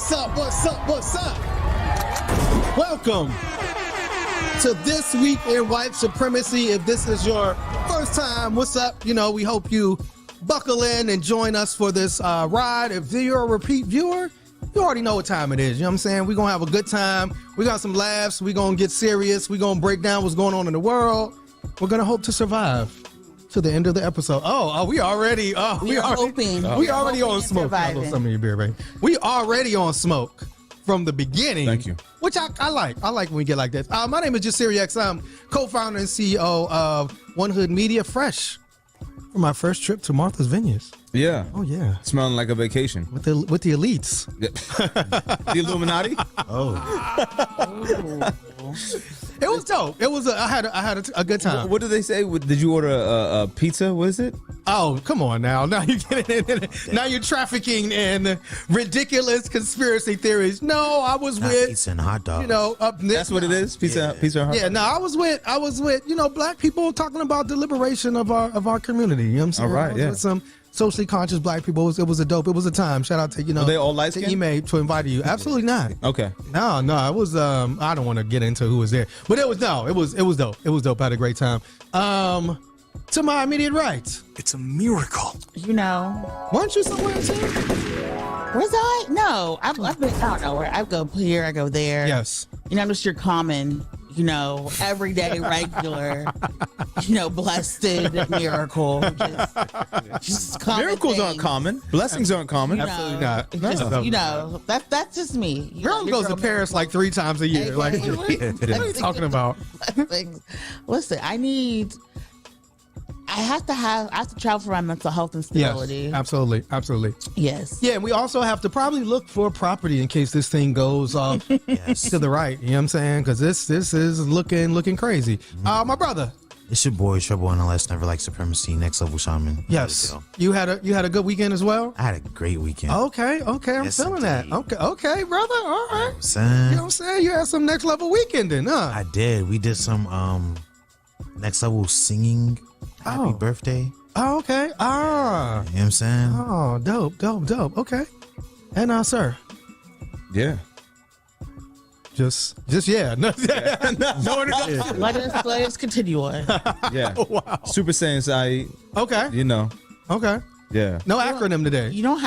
What's up? What's up? What's up? Welcome to This Week in White Supremacy. If this is your first time, what's up? You know, we hope you buckle in and join us for this ride. If you're a repeat viewer, you already know what time it is. You know what I'm saying? We're going to have a good time. We got some laughs. We're going to get serious. We're going to break down what's going on in the world. We're going to hope to survive to the end of the episode. We already on smoke. Some of your beer, baby. We already on smoke from the beginning. Thank you. Which I like. I like when we get like this. My name is Jasiri X. I'm co-founder and CEO of One Hood Media. Fresh from my first trip to Martha's Vineyards. Yeah. Oh yeah. Smelling like a vacation. With the elites. The Illuminati. It was dope. It was. I had a good time. What did they say? Did you order a pizza? What is it? Oh, come on now. Now you're getting in. Now you're trafficking in ridiculous conspiracy theories. No, I was with pizza and hot dogs. You know, that's what it is. Pizza and hot dogs. Yeah. No, I was with black people talking about the liberation of our community. You know what I'm saying? All right. Yeah. With some socially conscious black people. It was a time. Shout out to Were they all light skinned? Email to invite you. Absolutely not. Okay. No, it was I don't want to get into who was there, but it was dope. It was dope. I had a great time. To my immediate right, it's a miracle. You know. Weren't you somewhere too? Was I? No, I've been out nowhere. I go here, I go there. Yes. You know, I'm just your common, everyday, regular, blessed miracle. Just common Miracles things. Aren't common. Blessings aren't common. Absolutely not. That's just me. Girl goes to Paris like 3 times a year. Like, what are you talking about? Listen, I have to travel for my mental health and stability. Yes, absolutely. Yes. Yeah, and we also have to probably look for property in case this thing goes off to the right. You know what I'm saying? Because this is looking crazy. My brother. It's your boy Trouble in LS, Never Like Supremacy, Next Level Shaman. Yes. You had a good weekend as well? I had a great weekend. Okay. I'm feeling that. Okay, brother. All right. You know what I'm saying? You had some next level weekending, huh? I did. We did some next level singing. Happy birthday. Oh, okay. You know what I'm saying? Oh, dope. Okay. And sir. Yeah. Just yeah. No introduction. Let us continue on. Yeah. Wow. Super Saiyan Sai. Okay. Okay. Yeah. No acronym today. You don't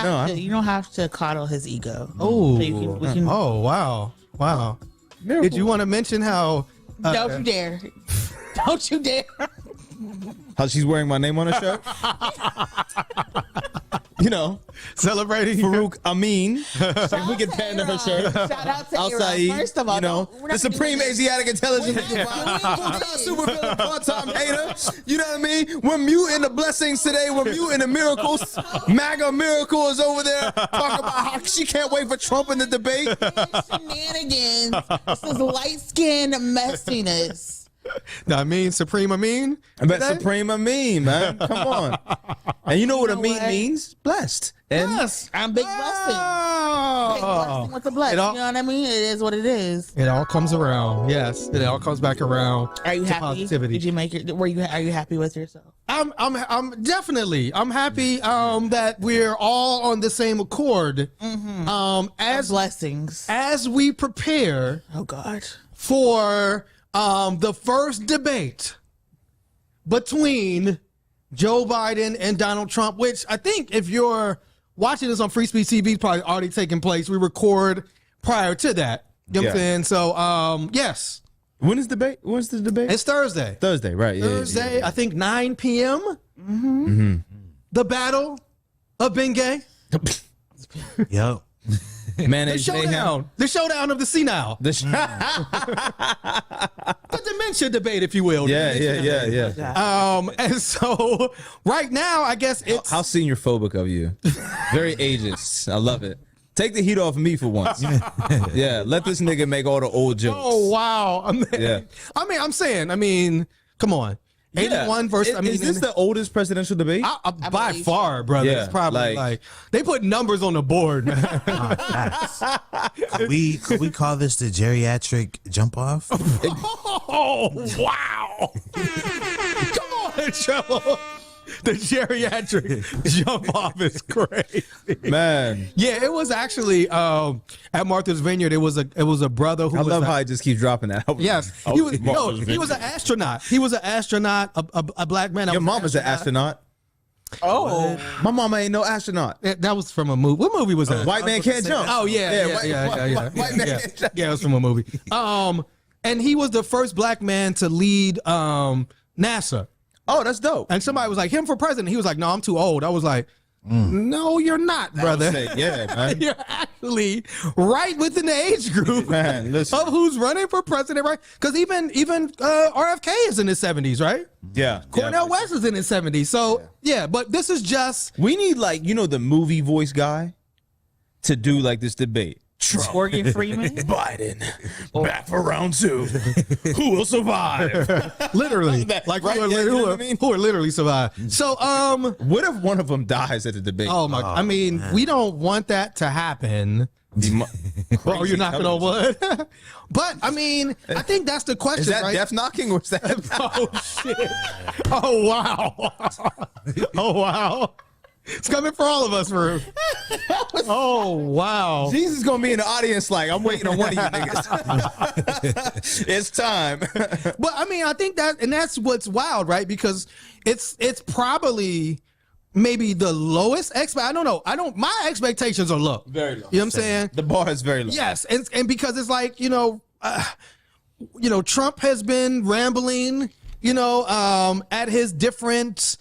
have to coddle his ego. Oh. So Oh, wow. Did you want to mention how don't you dare. Don't you dare. How she's wearing my name on her shirt? Celebrating Farouk Amin. If we can patent her shirt. Shout out to Al-Saeed, first of all, the Supreme Asiatic Intelligence. Super villain, part-time hater. You know what I mean? We're muting the blessings today. We're muting the miracles. MAGA Miracle is over there talking about how she can't wait for Trump in the debate. Shenanigans. This is light-skinned messiness. Supreme Amin? Supreme Amin, man. Come on. And you know what Amin means? Blessed. And yes. I'm big blessing. Big blessing with the blessing. You know what I mean? It is what it is. It all comes around. Yes. It all comes back around. Are you happy? Positivity. Did you make it? Are you happy with yourself? I'm definitely. I'm happy that we're all on the same accord. Mm-hmm. As blessings. As we prepare. Oh God. For the first debate between Joe Biden and Donald Trump, which I think if you're watching this on Free Speech TV, it's probably already taken place. We record prior to that. You know what I'm saying? So, yes. When's the debate? It's Thursday. Thursday, right. Thursday, yeah. I think 9 p.m. Mm-hmm. The Battle of Bengay. Yep. The showdown of the senile. The dementia debate, if you will. Yeah. And so right now, I guess it's how senior phobic of you. Very ageist. I love it. Take the heat off of me for once. Yeah, let this nigga make all the old jokes. Oh wow. I'm saying, come on. 81 versus. Is this the oldest presidential debate? By far, brother. Yeah, it's probably like they put numbers on the board, man. Could we call this the geriatric jump off? Oh wow! Come on, Joe. The geriatric jump off is crazy. Man. Yeah, it was actually at Martha's Vineyard. It was a brother who I was love how I just keep dropping that. Yes, he was an astronaut. He was an astronaut, a black man. Your mom is an astronaut. Oh, My mama ain't no astronaut. That was from a movie. What movie was that? White Man Can't Jump. Oh yeah. White Man Can't Jump. Yeah, it was from a movie. And he was the first black man to lead NASA. Oh, that's dope. And somebody was like, him for president. He was like, no, I'm too old. I was like, no, you're not, brother. Yeah, man. You're actually right within the age group Man, listen. of who's running for president, right? Because even RFK is in his 70s, right? Yeah. Cornel West is in his 70s. So, yeah, but this is just... We need, like, the movie voice guy to do, like, this debate. Morgan Freeman. Biden, back for round 2. Who will survive? Literally. Like, right? who are literally survived. So, what if one of them dies at the debate? oh, my... I mean, we don't want that to happen. Oh, you're knocking on wood? But, I mean, I think that's the question, Is that right? death knocking or is that... Oh, shit. Oh, wow. Oh, wow. It's coming for all of us, Rue. Oh, wow. Jesus is going to be in the audience like, I'm waiting on one of you niggas. It's time. But, I mean, I think that's what's wild, right? Because it's probably maybe the lowest I don't know. My expectations are low. Very low. You know what I'm saying? The bar is very low. Yes. And because it's like, Trump has been rambling, at his different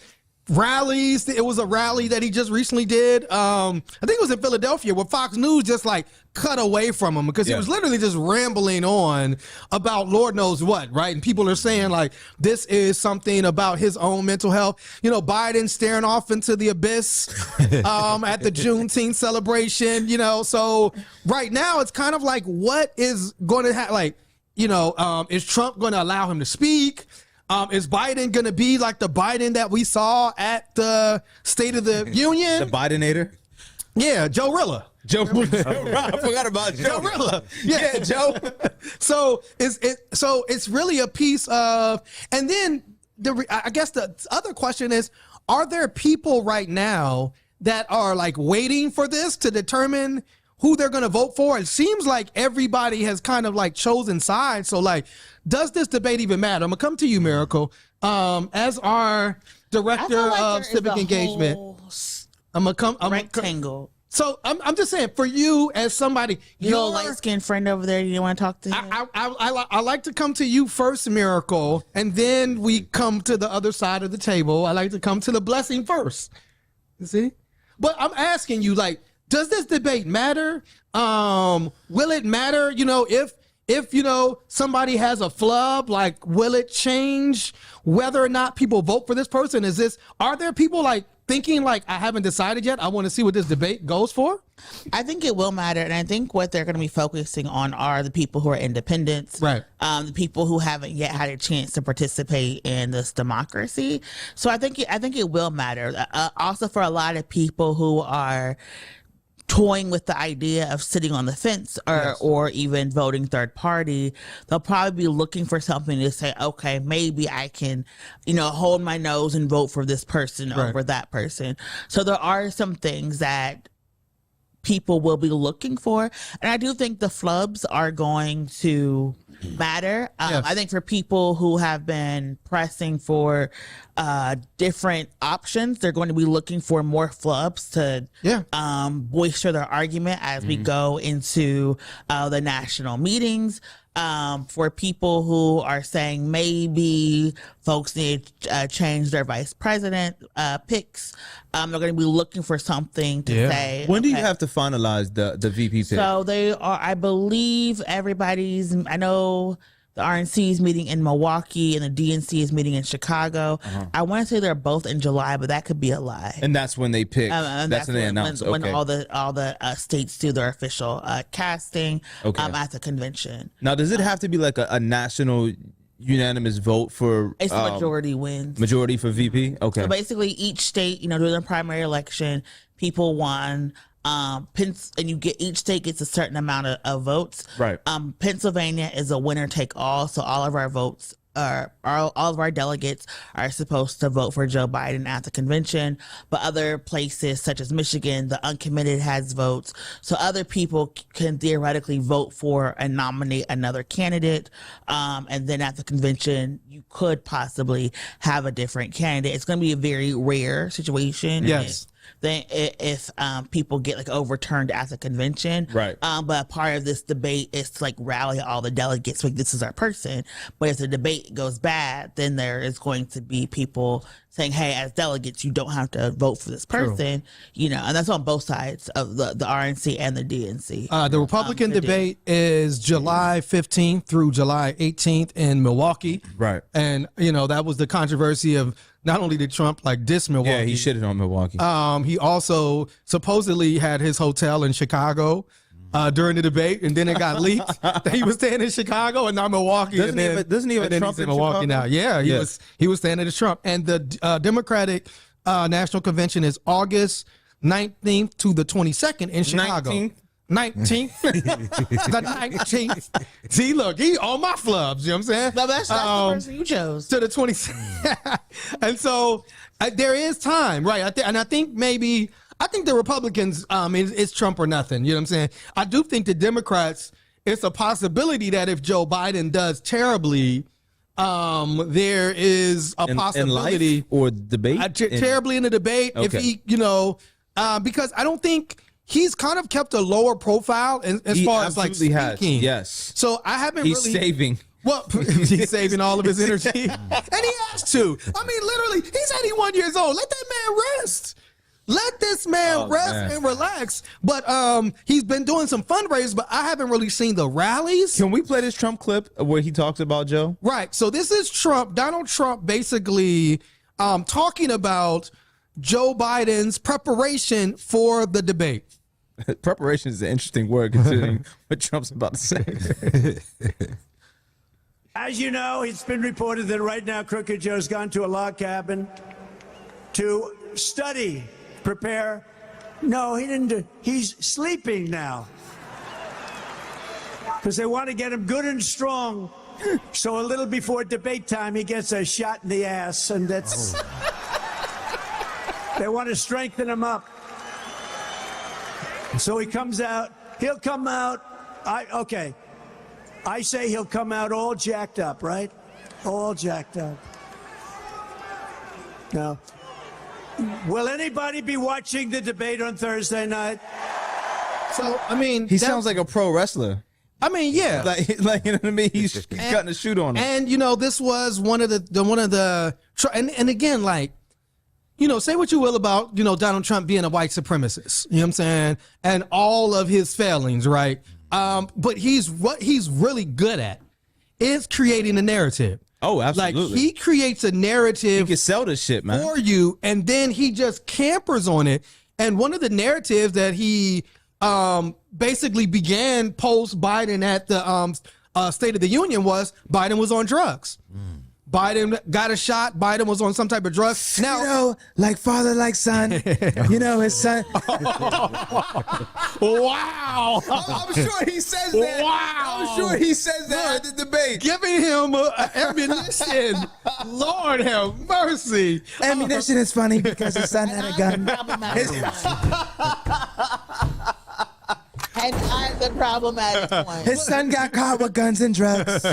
rallies. It was a rally that he just recently did. I think it was in Philadelphia where Fox News just like cut away from him because he was literally just rambling on about Lord knows what, right? And people are saying like this is something about his own mental health. Biden staring off into the abyss at the Juneteenth celebration, So right now it's kind of like what is going to happen? Is Trump going to allow him to speak? Is Biden going to be like the Biden that we saw at the State of the Union? The Bidenator? Yeah, Joe Rilla. I forgot about Joe. Joe Rilla. Yeah, Joe. So it's really a piece of, and then I guess the other question is, are there people right now that are like waiting for this to determine who they're going to vote for? It seems like everybody has kind of like chosen sides. So like, does this debate even matter? I'm gonna come to you, Miracle, as our director of civic engagement. I'm gonna come. Rectangle. So I'm just saying, for you as somebody, your light-skinned friend over there, you want to talk to him? I like to come to you first, Miracle, and then we come to the other side of the table. I like to come to the blessing first. You see? But I'm asking you, like, does this debate matter? Will it matter? If somebody has a flub, like, will it change whether or not people vote for this person? Are there people like thinking like, I haven't decided yet, I want to see what this debate goes for? I think it will matter, and I think what they're going to be focusing on are the people who are independents, right? The people who haven't yet had a chance to participate in this democracy. So I think it will matter. Also, for a lot of people who are toying with the idea of sitting on the fence or even voting third party, they'll probably be looking for something to say, okay, maybe I can, hold my nose and vote for this person over that person. So there are some things that people will be looking for. And I do think the flubs are going to matter. I think for people who have been pressing for different options, they're going to be looking for more flubs to boister their argument as we go into the national meetings. For people who are saying maybe folks need to change their vice president picks, they're going to be looking for something to say. When do you have to finalize the VP pick? So they are, I believe I know the RNC is meeting in Milwaukee and the DNC is meeting in Chicago. I want to say they're both in July, but that could be a lie. And that's when they pick. That's when they announce. When all the states do their official casting at the convention. Now, does it have to be like a national unanimous vote for? It's majority wins. Majority for VP. Okay. So basically, each state, during the primary election, people won. And each state gets a certain amount of votes. Right. Pennsylvania is a winner take all, so all of our votes all of our delegates are supposed to vote for Joe Biden at the convention, but other places such as Michigan, the uncommitted has votes. So other people can theoretically vote for and nominate another candidate. And then at the convention, you could possibly have a different candidate. It's going to be a very rare situation. Yes. If people get like overturned at the convention, Right. But part of this debate is to like rally all the delegates, like this is our person. But if the debate goes bad, then there is going to be people saying, "Hey, as delegates, you don't have to vote for this person," you know, and that's on both sides of the RNC and the DNC. The Republican debate is July 15th through July 18th in Milwaukee. Right. And, you know, that was the controversy of not only did Trump like diss Milwaukee. Yeah, he shitted on Milwaukee. He also supposedly had his hotel in Chicago during the debate, and then it got leaked that he was staying in Chicago and not Milwaukee. Doesn't he have a Trump he's in in Milwaukee Chicago? now? Yeah, he was staying at Trump. And the Democratic National Convention is August 19th to the 22nd in Chicago. 19th. The 19th. See, look, he on my flubs, you know what I'm saying? No, that's the person you chose. To the 26th. And so there is time, right? I think the Republicans, it's Trump or nothing, you know what I'm saying? I do think the Democrats, it's a possibility that if Joe Biden does terribly, there is a possibility. In life or debate? Terribly in the debate. Okay. If he, you know, because I don't think he's kind of kept a lower profile as far as like speaking. Has. Yes. So I haven't He's really. saving. Well, he's saving all of his energy. And he has to. I mean, literally, he's 81 years old. Let that man rest. Let this man rest and relax. But he's been doing some fundraisers, but I haven't really seen the rallies. Can we play this Trump clip where he talks about Joe? Right. So this is Donald Trump basically talking about Joe Biden's preparation for the debate. Preparation is an interesting word considering what Trump's about to say. As you know, it's been reported that right now Crooked Joe's gone to a log cabin to study, prepare. No, he didn't. He's sleeping now because they want to get him good and strong. So a little before debate time, he gets a shot in the ass, and that's. They want to strengthen him up. So he comes out. He'll come out. I say he'll come out all jacked up, right? All jacked up. Now, will anybody be watching the debate on Thursday night? So, I mean, He sounds like a pro wrestler. I mean, yeah. Like you know what I mean? He's cutting a shoot on him. And you know, this was one of the and again, like, you know, say what you will about, you know, Donald Trump being a white supremacist, you know what I'm saying? And all of his failings, right? But what he's really good at is creating a narrative. Oh, absolutely. Like, he creates a narrative. He can sell this shit, man. For you, and then he just campers on it. And one of the narratives that he basically began post Biden at the State of the Union was Biden was on drugs. Biden got a shot. Biden was on some type of drug. Now, you know, like father, like son. You know, his son. Wow. I'm sure he says that. Wow. I'm sure he says that at the debate. Giving him ammunition. Lord have mercy. Ammunition is funny because his son had a gun. And I'm the problematic one. His son got caught with guns and drugs.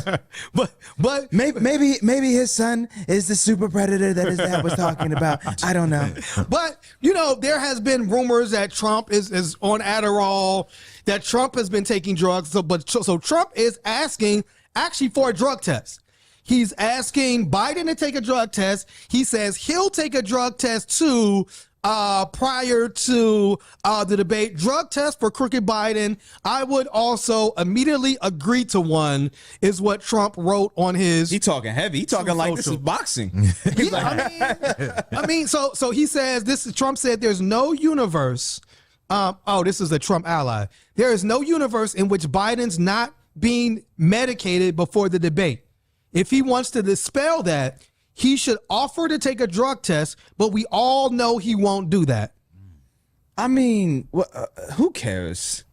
But maybe his son is the super predator that his dad was talking about. I don't know. But, you know, there has been rumors that Trump is on Adderall, that Trump has been taking drugs. So Trump is asking actually for a drug test. He's asking Biden to take a drug test. He says he'll take a drug test too. Prior to the debate, drug test for crooked Biden. I would also immediately agree to one, is what Trump wrote on his. He talking heavy. He talking like this is boxing. I mean, so he says this. Trump said there's no universe. This is a Trump ally. There is no universe in which Biden's not being medicated before the debate. If he wants to dispel that, he should offer to take a drug test, but we all know he won't do that. I mean, who cares?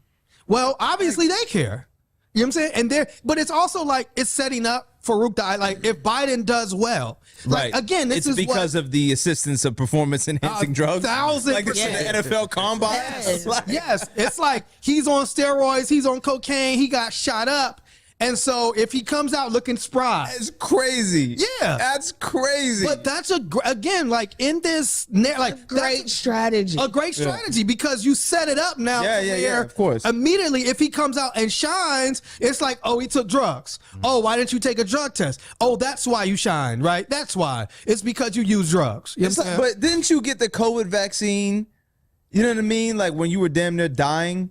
Well, obviously they care. You know what I'm saying? But it's also like it's setting up Farouk died, like if Biden does well, like, Right. again, this it's is because of the assistance of performance enhancing drugs. 1,000%. Like it's in the NFL combine. Yes. Like- yes, it's like he's on steroids, he's on cocaine, he got shot up. And so if he comes out looking spry, It's crazy. Yeah. That's crazy. but that's again, like in this, like Great that's strategy. a great strategy because you set it up now. Yeah, to yeah, where of course. Immediately, if he comes out and shines, it's like, oh, he took drugs. Oh, why didn't you take a drug test? Oh, that's why you shine, right? That's why. It's because you use drugs. You know It's what I'm like, saying? but didn't you get the COVID vaccine? You know what I mean? Like when you were damn near dying.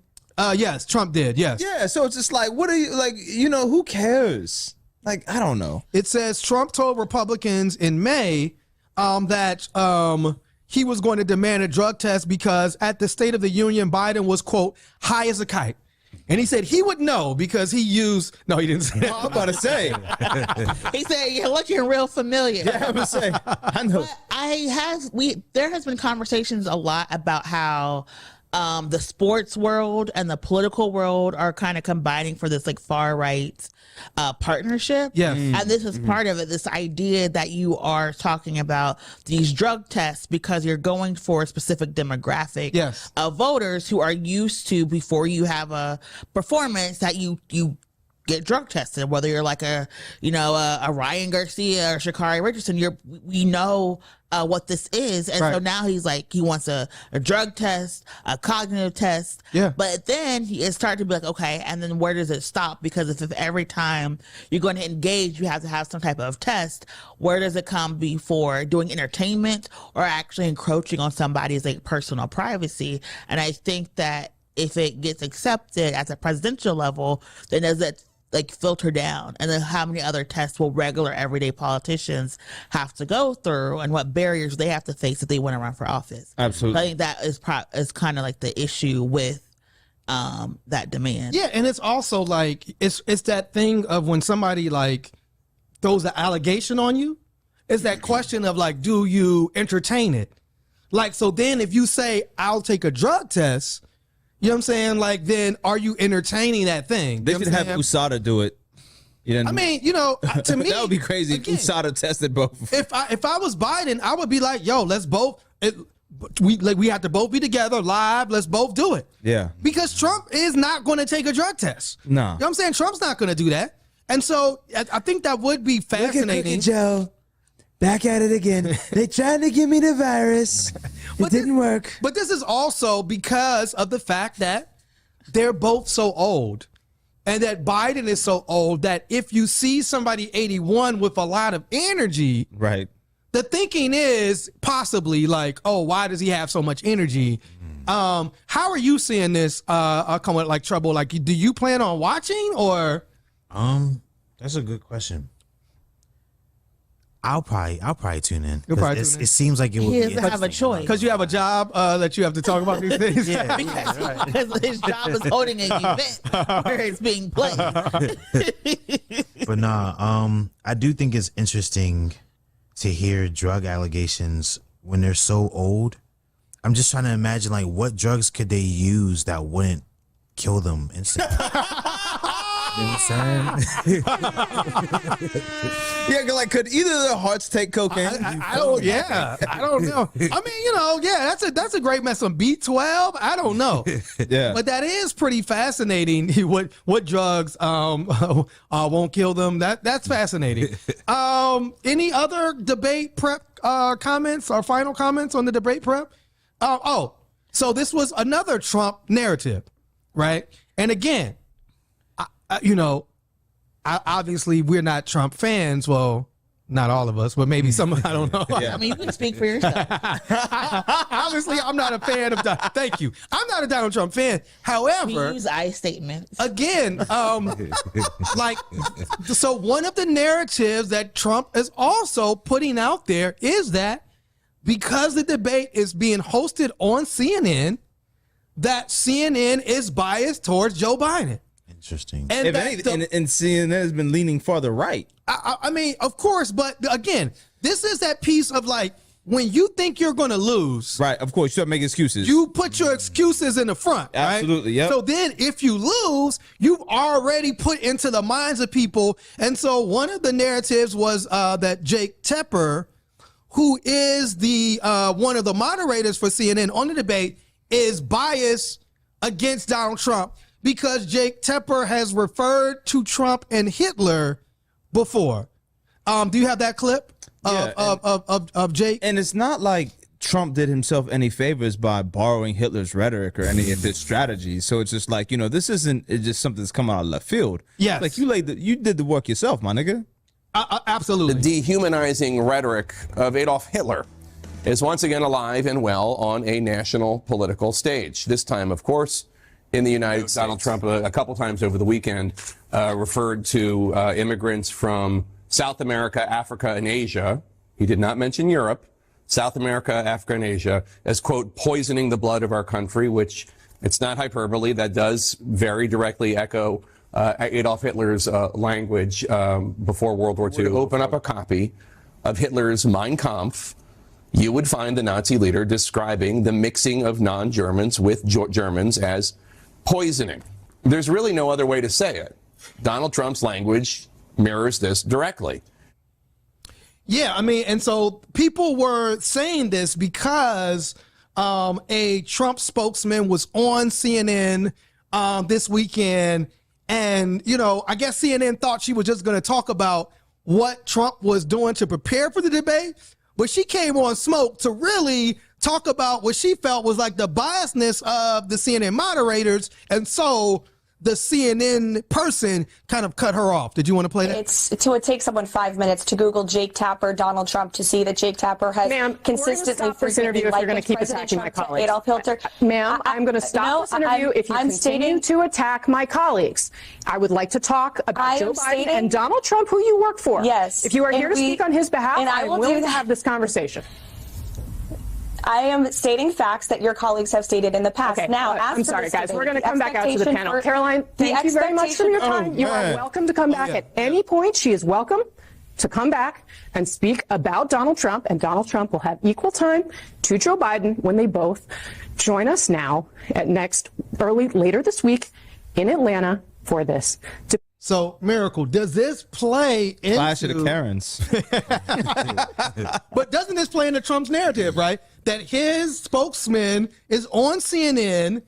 Yes, Trump did. Yes. Yeah. So it's just like, what are you like? You know, who cares? Like, I don't know. It says Trump told Republicans in May that he was going to demand a drug test because at the State of the Union, Biden was, quote, high as a kite. And he said he would know because he used, no, he didn't say that. I'm about to say. He said, "You're looking real familiar." Yeah, I'm gonna say. I know. There has been conversations a lot about how the sports world and the political world are kind of combining for this like far right partnership. Yes. And this is part of it, this idea that you are talking about these drug tests because you're going for a specific demographic Yes. of voters who are used to, before you have a performance, that you get drug tested, whether you're like a Ryan Garcia or Sha'Carri Richardson. We know what this is, and so Right. now he's like, he wants a drug test, a cognitive test. Yeah. But then it started to be like, okay, and then where does it stop? Because if every time you're going to engage, you have to have some type of test, where does it come before doing entertainment or actually encroaching on somebody's like personal privacy? And I think that if it gets accepted at the presidential level, then does it like filter down, and then how many other tests will regular everyday politicians have to go through, and what barriers they have to face if they want to run for office? Absolutely. I think that is kind of like the issue with that demand. Yeah, and it's also like it's that thing of when somebody like throws an allegation on you, it's that question of like, do you entertain it? Like, so then if you say I'll take a drug test, you know what I'm saying? Like, then are you entertaining that thing? They You know should what have I'm saying? USADA do it. You know, I mean, to me, that would be crazy. again, If USADA tested both. if I was Biden, I would be like, yo, let's both. We have to both be together live. Let's both do it. Yeah. Because Trump is not going to take a drug test. No. You know what I'm saying? Trump's not going to do that. And so I think that would be fascinating. Joe. Back at it again. They tried to give me the virus. It didn't work. But this is also because of the fact that they're both so old. And that Biden is so old that if you see somebody 81 with a lot of energy, Right. the thinking is possibly like, oh, why does he have so much energy? How are you seeing this come with like trouble? Like, do you plan on watching or? That's a good question. I'll probably tune in. You'll 'cause probably tune in. it seems like it will He be doesn't have a interesting. choice. Because you have a job that you have to talk about these things. Because his job is holding an event where it's being played. But nah, I do think it's interesting to hear drug allegations when they're so old. I'm just trying to imagine like what drugs could they use that wouldn't kill them instantly. You know what I'm saying? Yeah, like could either of their hearts take cocaine? I don't. Yeah, I don't know. I mean, yeah, that's a great mess. Some B12. I don't know. Yeah. But that is pretty fascinating. What drugs won't kill them? That's fascinating. Any other debate prep comments or final comments on the debate prep? So this was another Trump narrative, right? And again, obviously we're not Trump fans. Well, not all of us, but maybe some. I don't know. Yeah. I mean, you can speak for yourself. Obviously, I'm not a fan of. Thank you. I'm not a Donald Trump fan. We However, use I statements. again, so one of the narratives that Trump is also putting out there is that because the debate is being hosted on CNN, that CNN is biased towards Joe Biden. Interesting. And If that anything, and CNN has been leaning farther right. I mean, of course, but again, this is that piece of like, when you think you're going to lose, Right. Of course, you start making excuses. you put your excuses in the front. Absolutely, Right? yep. So then if you lose, you've already put into the minds of people. And so one of the narratives was that Jake Tepper, who is the one of the moderators for CNN on the debate, is biased against Donald Trump because Jake Tepper has referred to Trump and Hitler before. Do you have that clip of Jake? And it's not like Trump did himself any favors by borrowing Hitler's rhetoric or any of his strategies. So it's just like, this isn't just something that's come out of left field. Yes. Like you did the work yourself, my nigga. Absolutely. The dehumanizing rhetoric of Adolf Hitler is once again alive and well on a national political stage. This time, of course, in the United States. Donald Trump, a couple times over the weekend, referred to immigrants from South America, Africa, and Asia. He did not mention Europe. South America, Africa, and Asia as, quote, poisoning the blood of our country, which it's not hyperbole. That does very directly echo Adolf Hitler's language before World War II. To open up a copy of Hitler's Mein Kampf, you would find the Nazi leader describing the mixing of non-Germans with Germans as poisoning. There's really no other way to say it. Donald Trump's language mirrors this directly. Yeah, I mean, and so people were saying this because a Trump spokesman was on CNN this weekend. And, I guess CNN thought she was just going to talk about what Trump was doing to prepare for the debate. But she came on Smoke to really talk about what she felt was like the biasness of the CNN moderators. And so the CNN person kind of cut her off. Did you want to play that? It would take someone 5 minutes to Google Jake Tapper, Donald Trump, to see that Jake Tapper has consistently stop this interview if you're going to keep attacking my colleagues. Adolf Hitler. Ma'am, I'm going to stop this interview if you continue to attack my colleagues. I would like to talk about Joe Biden and Donald Trump, who you work for. Yes. If you are here to speak on his behalf, I I'm willing to have this conversation. I am stating facts that your colleagues have stated in the past. Okay. Now, I'm sorry, guys. We're going to come back out to the panel. Caroline, thank you very much for your time. You are welcome to come back at any point. She is welcome to come back and speak about Donald Trump, and Donald Trump will have equal time to Joe Biden when they both join us now at later this week in Atlanta for this. So, Miracle, does this play into... Clash of the Karens. But doesn't this play into Trump's narrative, right? That his spokesman is on CNN,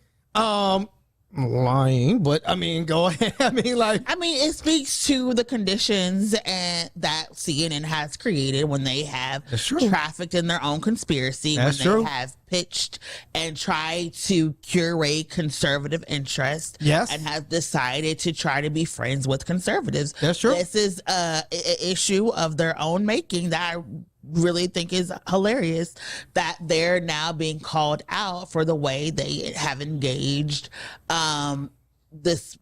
lying, but I mean, go ahead. It speaks to the conditions that CNN has created when they have trafficked in their own conspiracy, when they have pitched and tried to curate conservative interest, and have decided to try to be friends with conservatives. That's true. This is an issue of their own making that I really think is hilarious, that they're now being called out for the way they have engaged this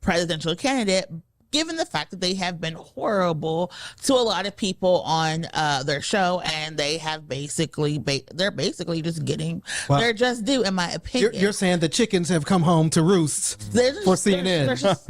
presidential candidate, given the fact that they have been horrible to a lot of people on their show, and they have they're basically just getting their just due, in my opinion. You're saying the chickens have come home to roost for CNN. They're just,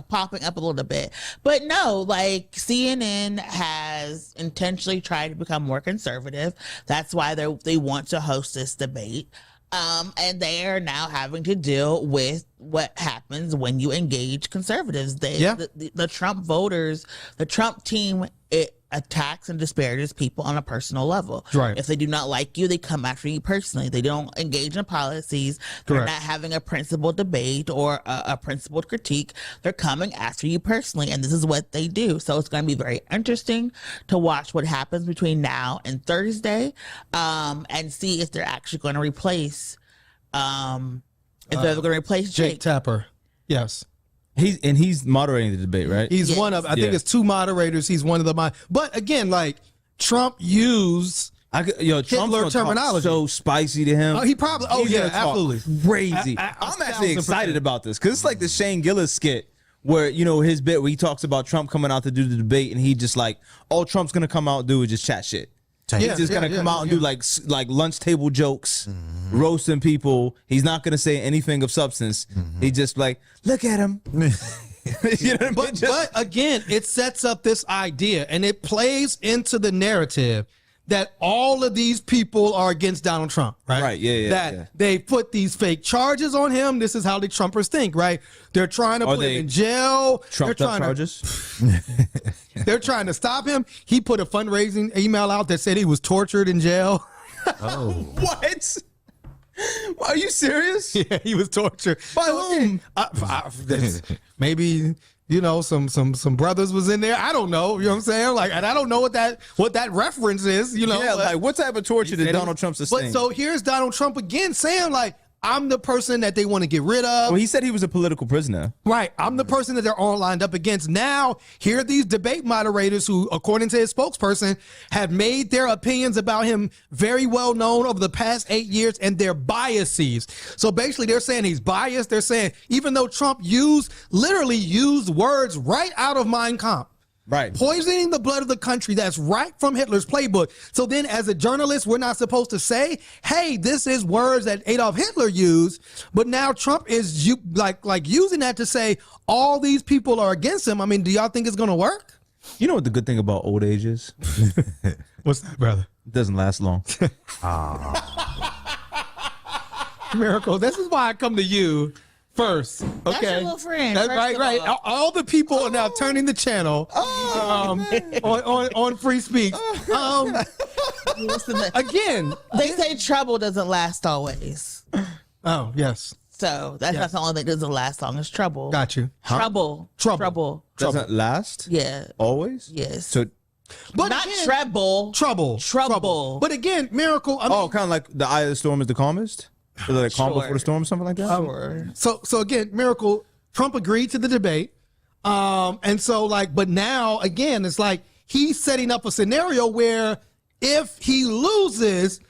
popping up a little bit. But no, CNN has intentionally tried to become more conservative. That's why they want to host this debate. And they are now having to deal with what happens when you engage conservatives. The Trump voters, the Trump team, it attacks and disparages people on a personal level. Right. If they do not like you, they come after you personally. They don't engage in policies. They're not having a principled debate or a principled critique. They're coming after you personally, and this is what they do. So it's going to be very interesting to watch what happens between now and Thursday, and see if they're actually going to replace Jake Tapper. Yes. He's moderating the debate, right? He's one of, I think it's two moderators. He's one of the, but again, Trump used Hitler terminology. So spicy to him. He probably, absolutely. Crazy. I'm actually excited about this because it's like the Shane Gillis skit where, his bit where he talks about Trump coming out to do the debate, and he just all Trump's going to come out and do is just chat shit. He's just gonna come out and do like lunch table jokes, roasting people. He's not gonna say anything of substance. He just look at him. But again, it sets up this idea, and it plays into the narrative that all of these people are against Donald Trump, right? Right, yeah, That they put these fake charges on him. This is how the Trumpers think, right? They're trying to put him in jail. Trumped up charges? They're trying to stop him. He put a fundraising email out that said he was tortured in jail. Oh. What? Are you serious? Yeah, he was tortured. By whom? Maybe, you know, some brothers was in there. I don't know. You know what I'm saying? Like, and I don't know what that reference is. You know, Yeah, like what type of torture did Donald Trump sustain? But so here's Donald Trump again saying, like, I'm the person that they want to get rid of. Well, he said he was a political prisoner. Right. I'm the person that they're all lined up against. Now, here are these debate moderators who, according to his spokesperson, have made their opinions about him very well known over the past 8 years, and their biases. So basically, they're saying he's biased. They're saying, even though Trump literally used words right out of Mein Kampf. Right. Poisoning the blood of the country, that's right from Hitler's playbook. So then as a journalist, we're not supposed to say, hey, this is words that Adolf Hitler used. But now Trump is like using that to say all these people are against him. I mean, do y'all think it's going to work? You know what the good thing about old age is? What's that, brother? It doesn't last long. Miracle. This is why I come to you first. Okay. That's your little friend. That's right. All the people are now turning the channel on free speech. Listen, Again, they say trouble doesn't last always. oh yes, So that's not the only thing that doesn't last long. It's trouble. got you. Trouble. Doesn't last? Yeah. Always? Yes. So, But Not again, treble. Trouble. But again, Miracle. I mean, kind of like the eye of the storm is the calmest? Is it like calm Sure. before the storm or something like that? Sure. So again, Miracle, Trump agreed to the debate. And so but now again, it's like he's setting up a scenario where if he loses,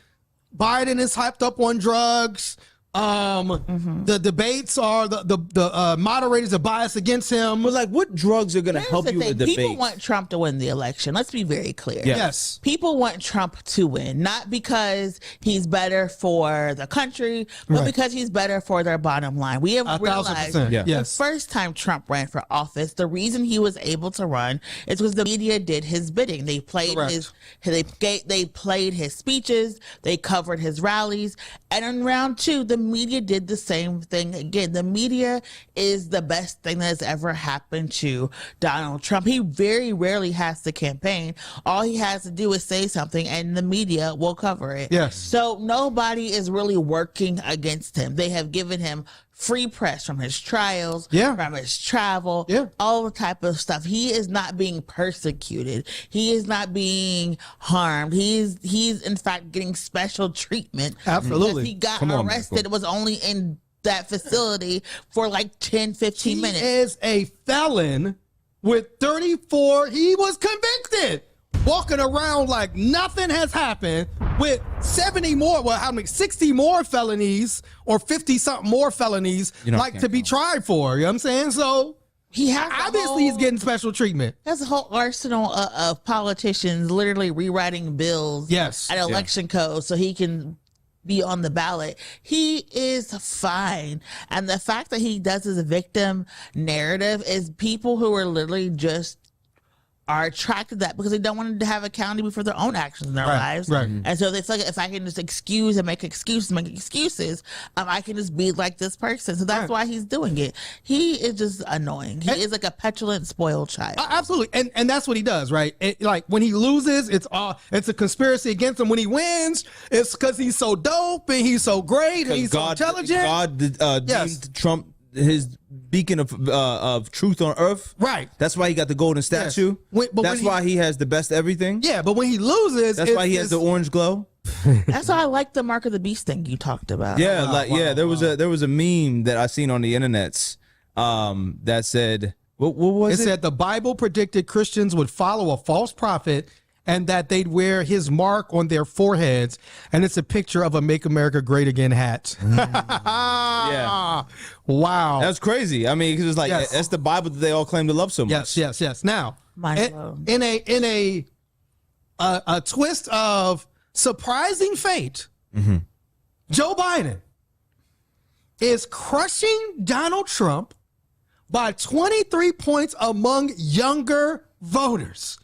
Biden is hyped up on drugs. The debates are the moderators are biased against him. But like, what drugs are going to Here's help the you thing. with the debate? People want Trump to win the election. Let's be very clear. Yeah. Yes. People want Trump to win, not because he's better for the country, but Right. because he's better for their bottom line. We have realized 1,000%. Yeah. Yes. the first time Trump ran for office, the reason he was able to run is because the media did his bidding. They played Correct. they played his speeches, they covered his rallies, and in round two, the media did the same thing again. The media is the best thing that has ever happened to Donald Trump. He very rarely has to campaign. All he has to do is say something and the media will cover it. Yes. So nobody is really working against him. They have given him free press from his trials, from his travel, all the type of stuff. He is not being persecuted. He is not being harmed. He's in fact getting special treatment. Absolutely. Because he got Come on, arrested. Michael. It was only in that facility for like 10, 15 minutes. He is a felon with 34. He was convicted. Walking around like nothing has happened with 70 more felonies or 50 something more felonies to be tried for. You know what I'm saying? So he has he's getting special treatment. There's a whole arsenal of politicians literally rewriting bills and election codes so he can be on the ballot. He is fine. And the fact that he does his victim narrative is people who are literally just are attracted to that because they don't want to have accountability for their own actions in their lives. Right. And so they feel like if I can just excuse and make excuses, I can just be like this person. So that's why he's doing it. He is just annoying. He is like a petulant, spoiled child. Absolutely. And that's what he does, right? Like when he loses, it's a conspiracy against him. When he wins, it's because he's so dope and he's so great and he's so intelligent. God deemed Trump his beacon of truth on earth. Right. That's why he got the golden statue. That's why he has the best everything. Yeah, but when he loses, that's why he has the orange glow. That's why I like the Mark of the Beast thing you talked about. Yeah, there was a meme that I seen on the internets that said what was it? It said the Bible predicted Christians would follow a false prophet and that they'd wear his mark on their foreheads, and it's a picture of a Make America Great Again hat. Yeah. Wow. That's crazy. I mean, 'cause it's like that's the Bible that they all claim to love so much. Yes. Now, in a twist of surprising fate, Joe Biden is crushing Donald Trump by 23 points among younger voters.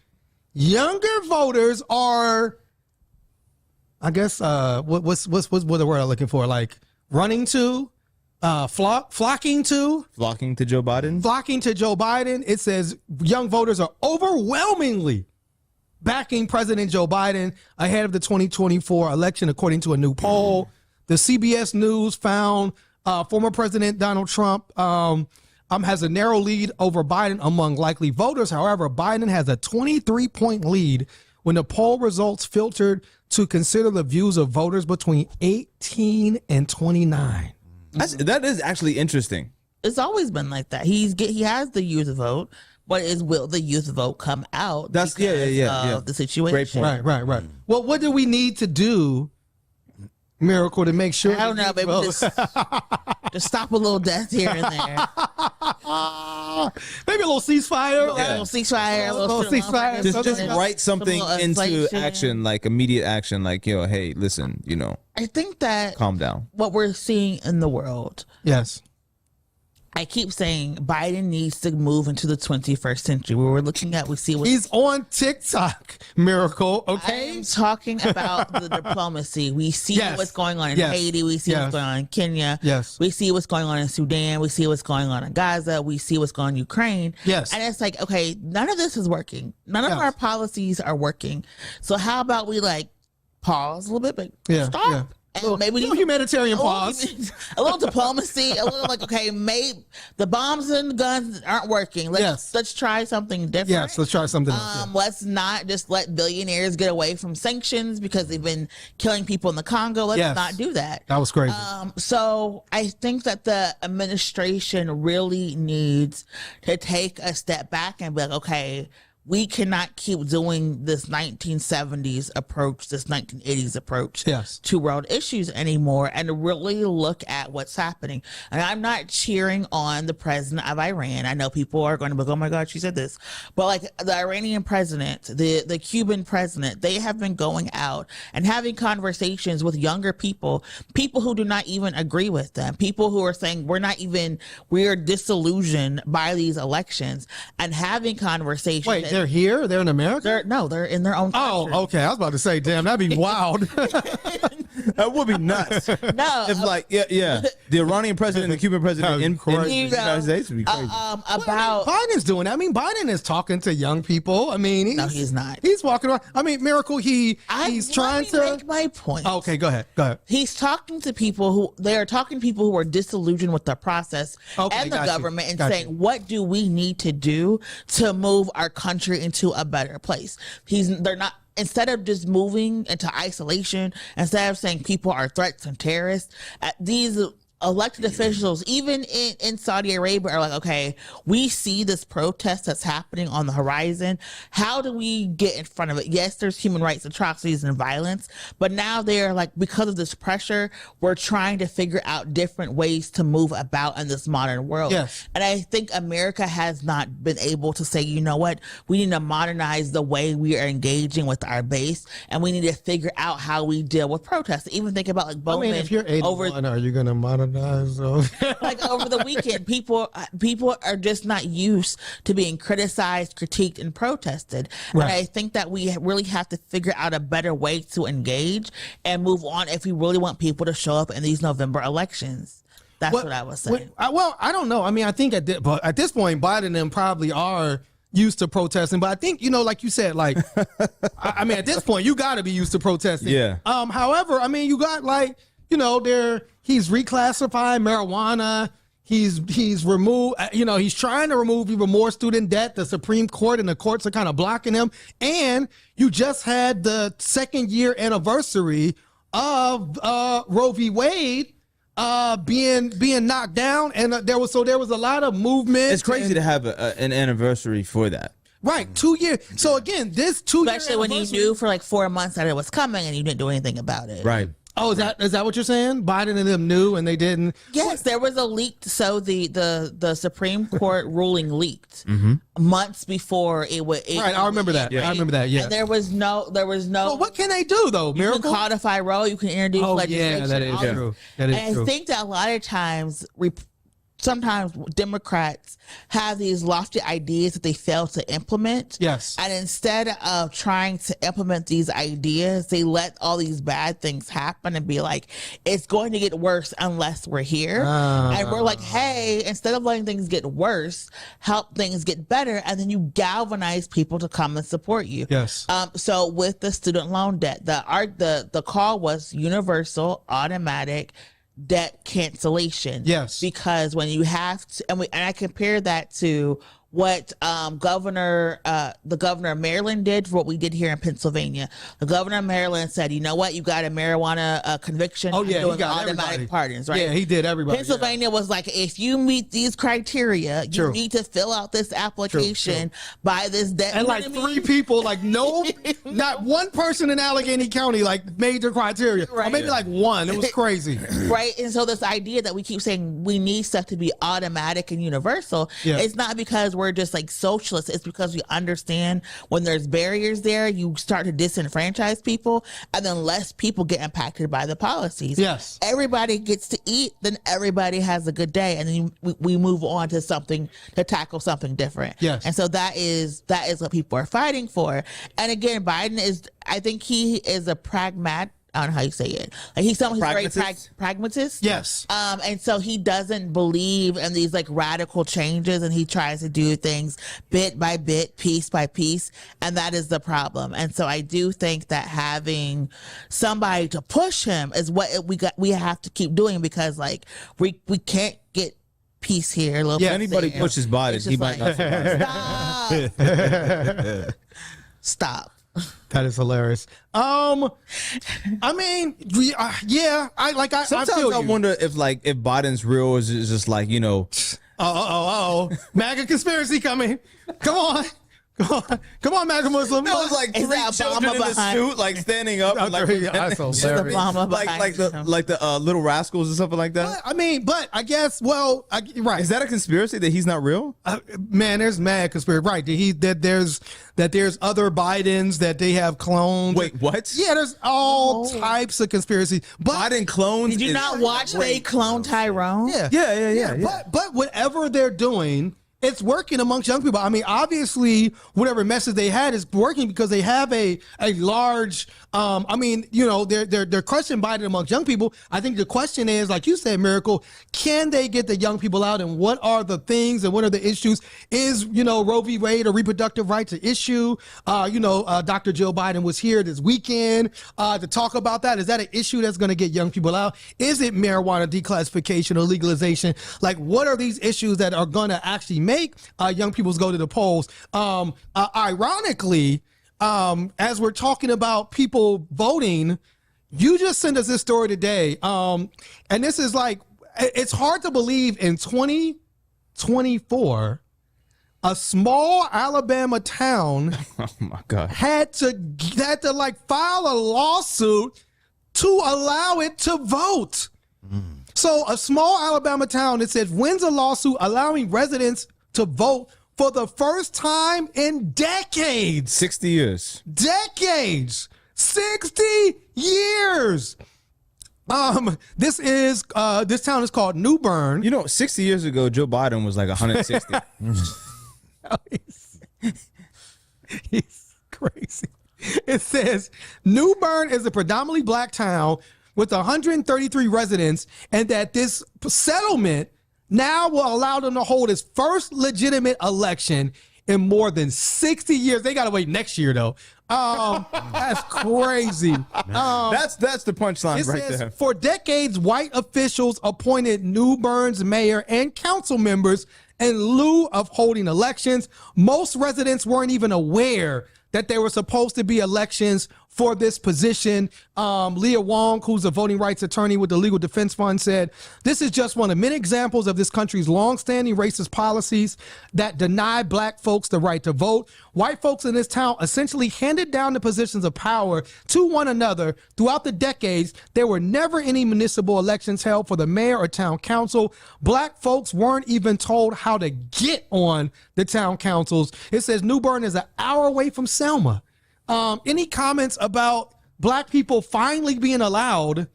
Younger voters are I guess what's the word I'm looking for? Like running to, flocking to Joe Biden. Flocking to Joe Biden. It says young voters are overwhelmingly backing President Joe Biden ahead of the 2024 election, according to a new poll. The CBS News found former President Donald Trump has a narrow lead over Biden among likely voters. However, Biden has a 23-point lead when the poll results filtered to consider the views of voters between 18 and 29. That is actually interesting. It's always been like that. He has the youth vote, but will the youth vote come out? That's of the situation. Great point. Right. Well, what do we need to do, Miracle, to make sure? I don't know, maybe just stop a little death here and there. Maybe a little ceasefire. A little ceasefire. Just write something into action, like immediate action, like, hey, listen, I think that calm down. What we're seeing in the world. Yes. I keep saying Biden needs to move into the 21st century. Where we're looking at, we see what he's on TikTok, Miracle. Okay, I'm talking about the diplomacy. We see what's going on in Haiti. We see what's going on in Kenya. Yes, we see what's going on in Sudan. We see what's going on in Gaza. We see what's going on in Ukraine. Yes, and it's like, okay, none of this is working. None of our policies are working. So how about we pause a little bit, but stop. Yeah. And maybe humanitarian pause, a little diplomacy, a little maybe the bombs and guns aren't working. Let's try something different. Yes, let's try something else. Let's not just let billionaires get away from sanctions because they've been killing people in the Congo. Let's not do that. That was crazy. So I think that the administration really needs to take a step back and be like, okay, we cannot keep doing this 1970s approach, this 1980s approach to world issues anymore, and really look at what's happening. And I'm not cheering on the president of Iran. I know people are going to be like, oh my God, she said this. But the Iranian president, the Cuban president, they have been going out and having conversations with younger people who do not even agree with them, people who are saying we're disillusioned by these elections, and having conversations. Wait, they're here? They're in America? They're in their own country. Oh, okay. I was about to say, damn, that'd be wild. That would be nuts. No. If the Iranian president and the Cuban president in the United States would be crazy. Biden's doing that. I mean, Biden is talking to young people. I mean, no, he's not. He's walking around. I mean, Miracle, he's trying to make my point. Okay, go ahead. He's talking to people who are disillusioned with the process and the government and saying, what do we need to do to move our country into a better place? Instead of just moving into isolation, instead of saying people are threats and terrorists, these elected officials, even in Saudi Arabia, are like, okay, we see this protest that's happening on the horizon. How do we get in front of it? Yes, there's human rights atrocities and violence, but now they're like, because of this pressure, we're trying to figure out different ways to move about in this modern world. Yes. And I think America has not been able to say, you know what, we need to modernize the way we are engaging with our base, and we need to figure out how we deal with protests. Even think about Bowman. I mean, if you're 81, are you going to modernize? Over the weekend, people are just not used to being criticized, critiqued, and protested. Right. And I think that we really have to figure out a better way to engage and move on if we really want people to show up in these November elections. That's what I was saying. I don't know. I mean, I think at this point, Biden and them probably are used to protesting, but I think, like you said, I mean, at this point, you got to be used to protesting. Yeah. However, I mean, you got he's reclassifying marijuana. He's removed, he's trying to remove even more student debt. The Supreme Court and the courts are kind of blocking him. And you just had the 2nd year anniversary of Roe v. Wade being knocked down, and there was a lot of movement. It's crazy to have an anniversary for that. Right, 2 years. So again, this 2 year especially when you knew for 4 months that it was coming and you didn't do anything about it. Right. Oh, is that what you're saying? Biden and them knew and they didn't? Yes, there was a leaked. So the Supreme Court ruling leaked months before it would. Right, I remember that. Yeah. I remember that. Yeah. And there was no. Well, what can they do though? Miracle? You can codify Roe. You can introduce legislation. Yeah, that is true. That is true. I think that a lot of times sometimes Democrats have these lofty ideas that they fail to implement. Yes. And instead of trying to implement these ideas, they let all these bad things happen and be like, it's going to get worse unless we're here. And we're like, hey, instead of letting things get worse, help things get better. And then you galvanize people to come and support you. Yes. So with the student loan debt, the call was universal, automatic debt cancellation. Yes. Because when you have to, and I compare that to what the governor of Maryland did for what we did here in Pennsylvania. The governor of Maryland said, you know what, you got a marijuana conviction. Oh, yeah, doing he got automatic pardons, right? Yeah, he did everybody. Pennsylvania was like, if you meet these criteria, True. you need to fill out this application by this debt. And like three people, like not one person in Allegheny County like made their criteria. Or maybe like one. It was crazy. Right. And so this idea that we keep saying we need stuff to be automatic and universal, it's not because we're just like socialists. It's because we understand when there's barriers there, you start to disenfranchise people, and then less people get impacted by the policies. Yes. Everybody gets to eat, then everybody has a good day, and then we move on to something, to tackle something different. Yes. And so that is what people are fighting for. And again, Biden is, I think he is a pragmatic, I don't know how you say it. Like he's someone who's very pragmatist. Yes. And so he doesn't believe in these like radical changes, and he tries to do things bit by bit, piece by piece, and that is the problem. And so I do think that having somebody to push him is what we have to keep doing, because like we can't get peace here. A little if anybody pushes Biden, he might not survive. Stop. That is hilarious. I mean, sometimes I wonder if Biden's real is just like, you know, MAGA conspiracy coming. Come on, MAGA Muslim. That was like three children in the suit, like standing up, like the Little Rascals or something like that. But I guess, right. Is that a conspiracy that he's not real? Man, there's mad conspiracy. Right. There's other Bidens that they have cloned. Wait, what? Yeah, there's all types of conspiracy. But Biden clones. Did you not watch they clone Tyrone? Yeah. But whatever they're doing, it's working amongst young people. I mean, obviously, whatever message they had is working because they have a large. They're crushing Biden amongst young people. I think the question is, like you said, Miracle, can they get the young people out, and what are the things and what are the issues? Is Roe v. Wade a reproductive rights issue? Dr. Joe Biden was here this weekend to talk about that. Is that an issue that's going to get young people out? Is it marijuana declassification or legalization? Like, what are these issues that are going to actually make young people go to the polls? Ironically, as we're talking about people voting, you just sent us this story today. And this is like, it's hard to believe in 2024, a small Alabama town oh my God, had to file a lawsuit to allow it to vote. So a small Alabama town that says wins a lawsuit allowing residents to vote for the first time in decades. 60 years. Decades. 60 years. This town is called New Bern. 60 years ago, Joe Biden was like 160. He's crazy. It says New Bern is a predominantly black town with 133 residents, and that this settlement now will allow them to hold its first legitimate election in more than 60 years. They got to wait next year, though. That's crazy. That's the punchline right there. For decades, white officials appointed New Bern's mayor and council members in lieu of holding elections. Most residents weren't even aware that there were supposed to be elections for this position. Leah Wong, who's a voting rights attorney with the Legal Defense Fund, said, "This is just one of many examples of this country's longstanding racist policies that deny black folks the right to vote. White folks in this town essentially handed down the positions of power to one another throughout the decades. There were never any municipal elections held for the mayor or town council. Black folks weren't even told how to get on the town councils." It says New Bern is an hour away from Selma. Any comments about black people finally being allowed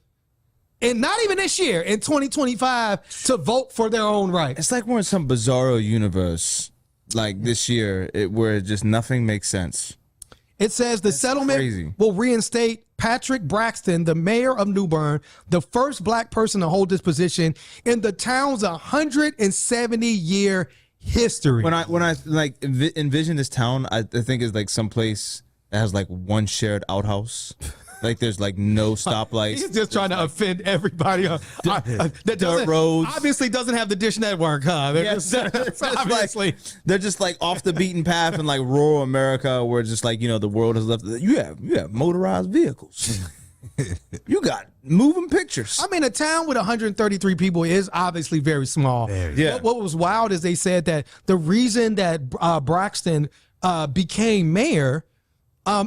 and not even this year, in 2025, to vote for their own rights. It's like we're in some bizarro universe, like this year, where just nothing makes sense. It says the settlement will reinstate Patrick Braxton, the mayor of New Bern, the first black person to hold this position in the town's 170-year history. When I like envision this town, I think it's like someplace that has like one shared outhouse. Like there's like no stoplights. He's just trying to offend everybody. That dirt roads. Obviously doesn't have the dish network, huh? Obviously. They're just like off the beaten path in like rural America where just like, you know, the world has left. You have motorized vehicles. You got moving pictures. I mean, a town with 133 people is obviously very small. Yeah. What was wild is they said that the reason that Braxton became mayor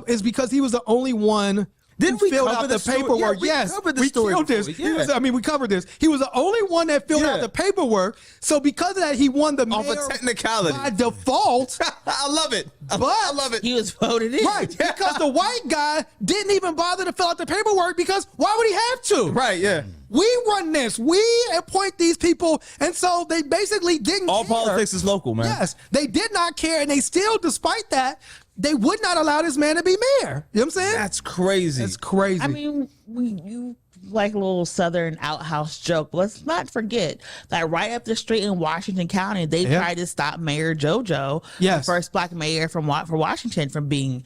is because he was the only one who filled out the paperwork. Yes, we we killed this. Yeah. We covered this. He was the only one that filled out the paperwork. So because of that, he won the mayor off a technicality by default. I love it. But I love it. He was voted in. Right, because the white guy didn't even bother to fill out the paperwork because why would he have to? Right, yeah. We run this. We appoint these people, and so they basically didn't All care. politics is local, man. Yes, they did not care, and they still, despite that, they would not allow this man to be mayor. You know what I'm saying? That's crazy. It's crazy. I mean, you like a little Southern outhouse joke. But let's not forget that right up the street in Washington County, they tried to stop Mayor JoJo, the first black mayor for Washington, from being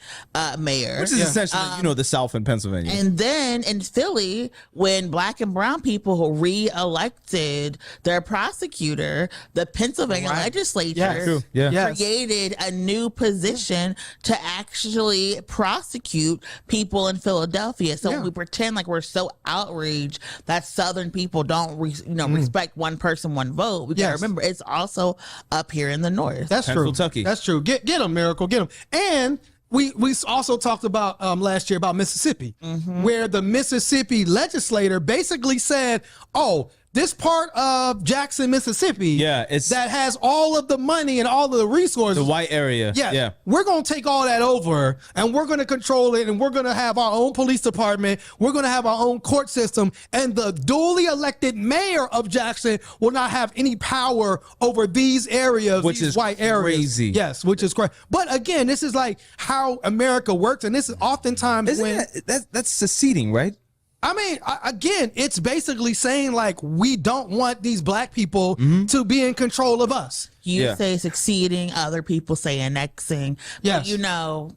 mayor. Which is essentially, you know, the South in Pennsylvania. And then in Philly, when black and brown people re-elected their prosecutor, the Pennsylvania legislature created a new position to actually prosecute people in Philadelphia. So when we pretend like we're so outraged that Southern people don't respect one person, one vote, we gotta remember it's also up here in the north. That's true. Kentucky. That's true. Get him, Miracle. Get him. And we also talked about last year about Mississippi, where the Mississippi legislator basically said, "Oh, this part of Jackson, Mississippi, that has all of the money and all of the resources, the white area, we're going to take all that over and we're going to control it, and we're going to have our own police department, we're going to have our own court system, and the duly elected mayor of Jackson will not have any power over these areas, which these is white areas." Crazy. Yes, which is crazy. But again, this is like how America works, and this is oftentimes that's seceding, right? I mean, again, it's basically saying like we don't want these black people to be in control of us. You say succeeding, other people say annexing. Yes. But, you know,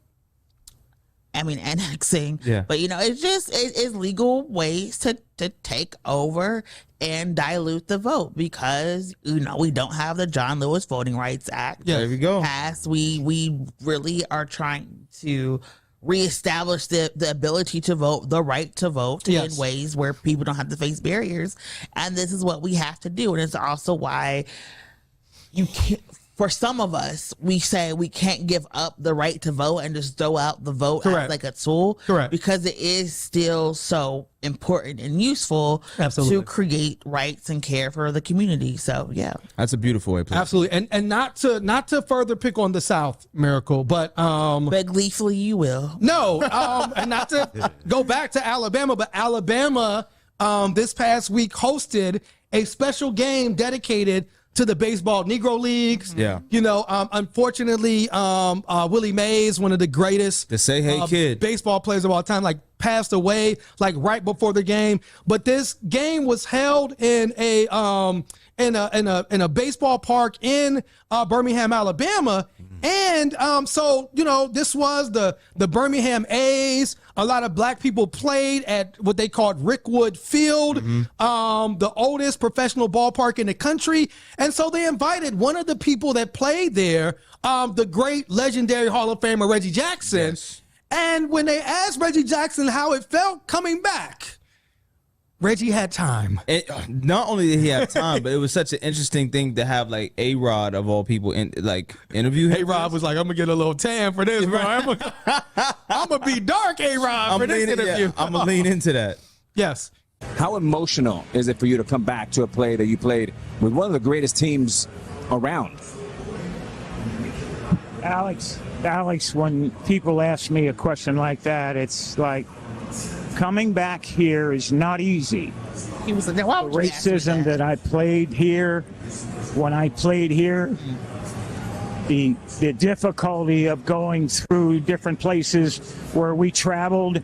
I mean, annexing. Yeah. But, you know, it's legal ways to take over and dilute the vote because, you know, we don't have the John Lewis Voting Rights Act. Yeah, there we go. We really are trying to reestablish the ability to vote, the right to vote in ways where people don't have to face barriers. And this is what we have to do. And it's also why you can't, for some of us, we say we can't give up the right to vote and just throw out the vote as like a tool. Correct. Because it is still so important and useful to create rights and care for the community. So yeah. That's a beautiful way to put it. Absolutely. And not to further pick on the South, Miracle, but gleefully you will. No, and not to go back to Alabama, but Alabama this past week hosted a special game dedicated to the baseball Negro Leagues. Yeah. You know, unfortunately, Willie Mays, one of the greatest the Say Hey Kid baseball players of all time, like passed away like right before the game. But this game was held in a baseball park in Birmingham, Alabama. And so, you know, this was the Birmingham A's. A lot of black people played at what they called Rickwood Field, the oldest professional ballpark in the country. And so they invited one of the people that played there, the great legendary Hall of Famer Reggie Jackson. Yes. And when they asked Reggie Jackson how it felt coming back, Reggie had time. Not only did he have time, but it was such an interesting thing to have like A-Rod of all people interview him. A-Rod was like, "I'm gonna get a little tan for this, bro. I'm gonna be dark, A-Rod, for this interview." Yeah, I'm gonna lean into that. Yes. How emotional is it for you to come back to a play that you played with one of the greatest teams around? Alex, when people ask me a question like that, it's like coming back here is not easy. He was like, The racism that I played here, when I played here, the difficulty of going through different places where we traveled.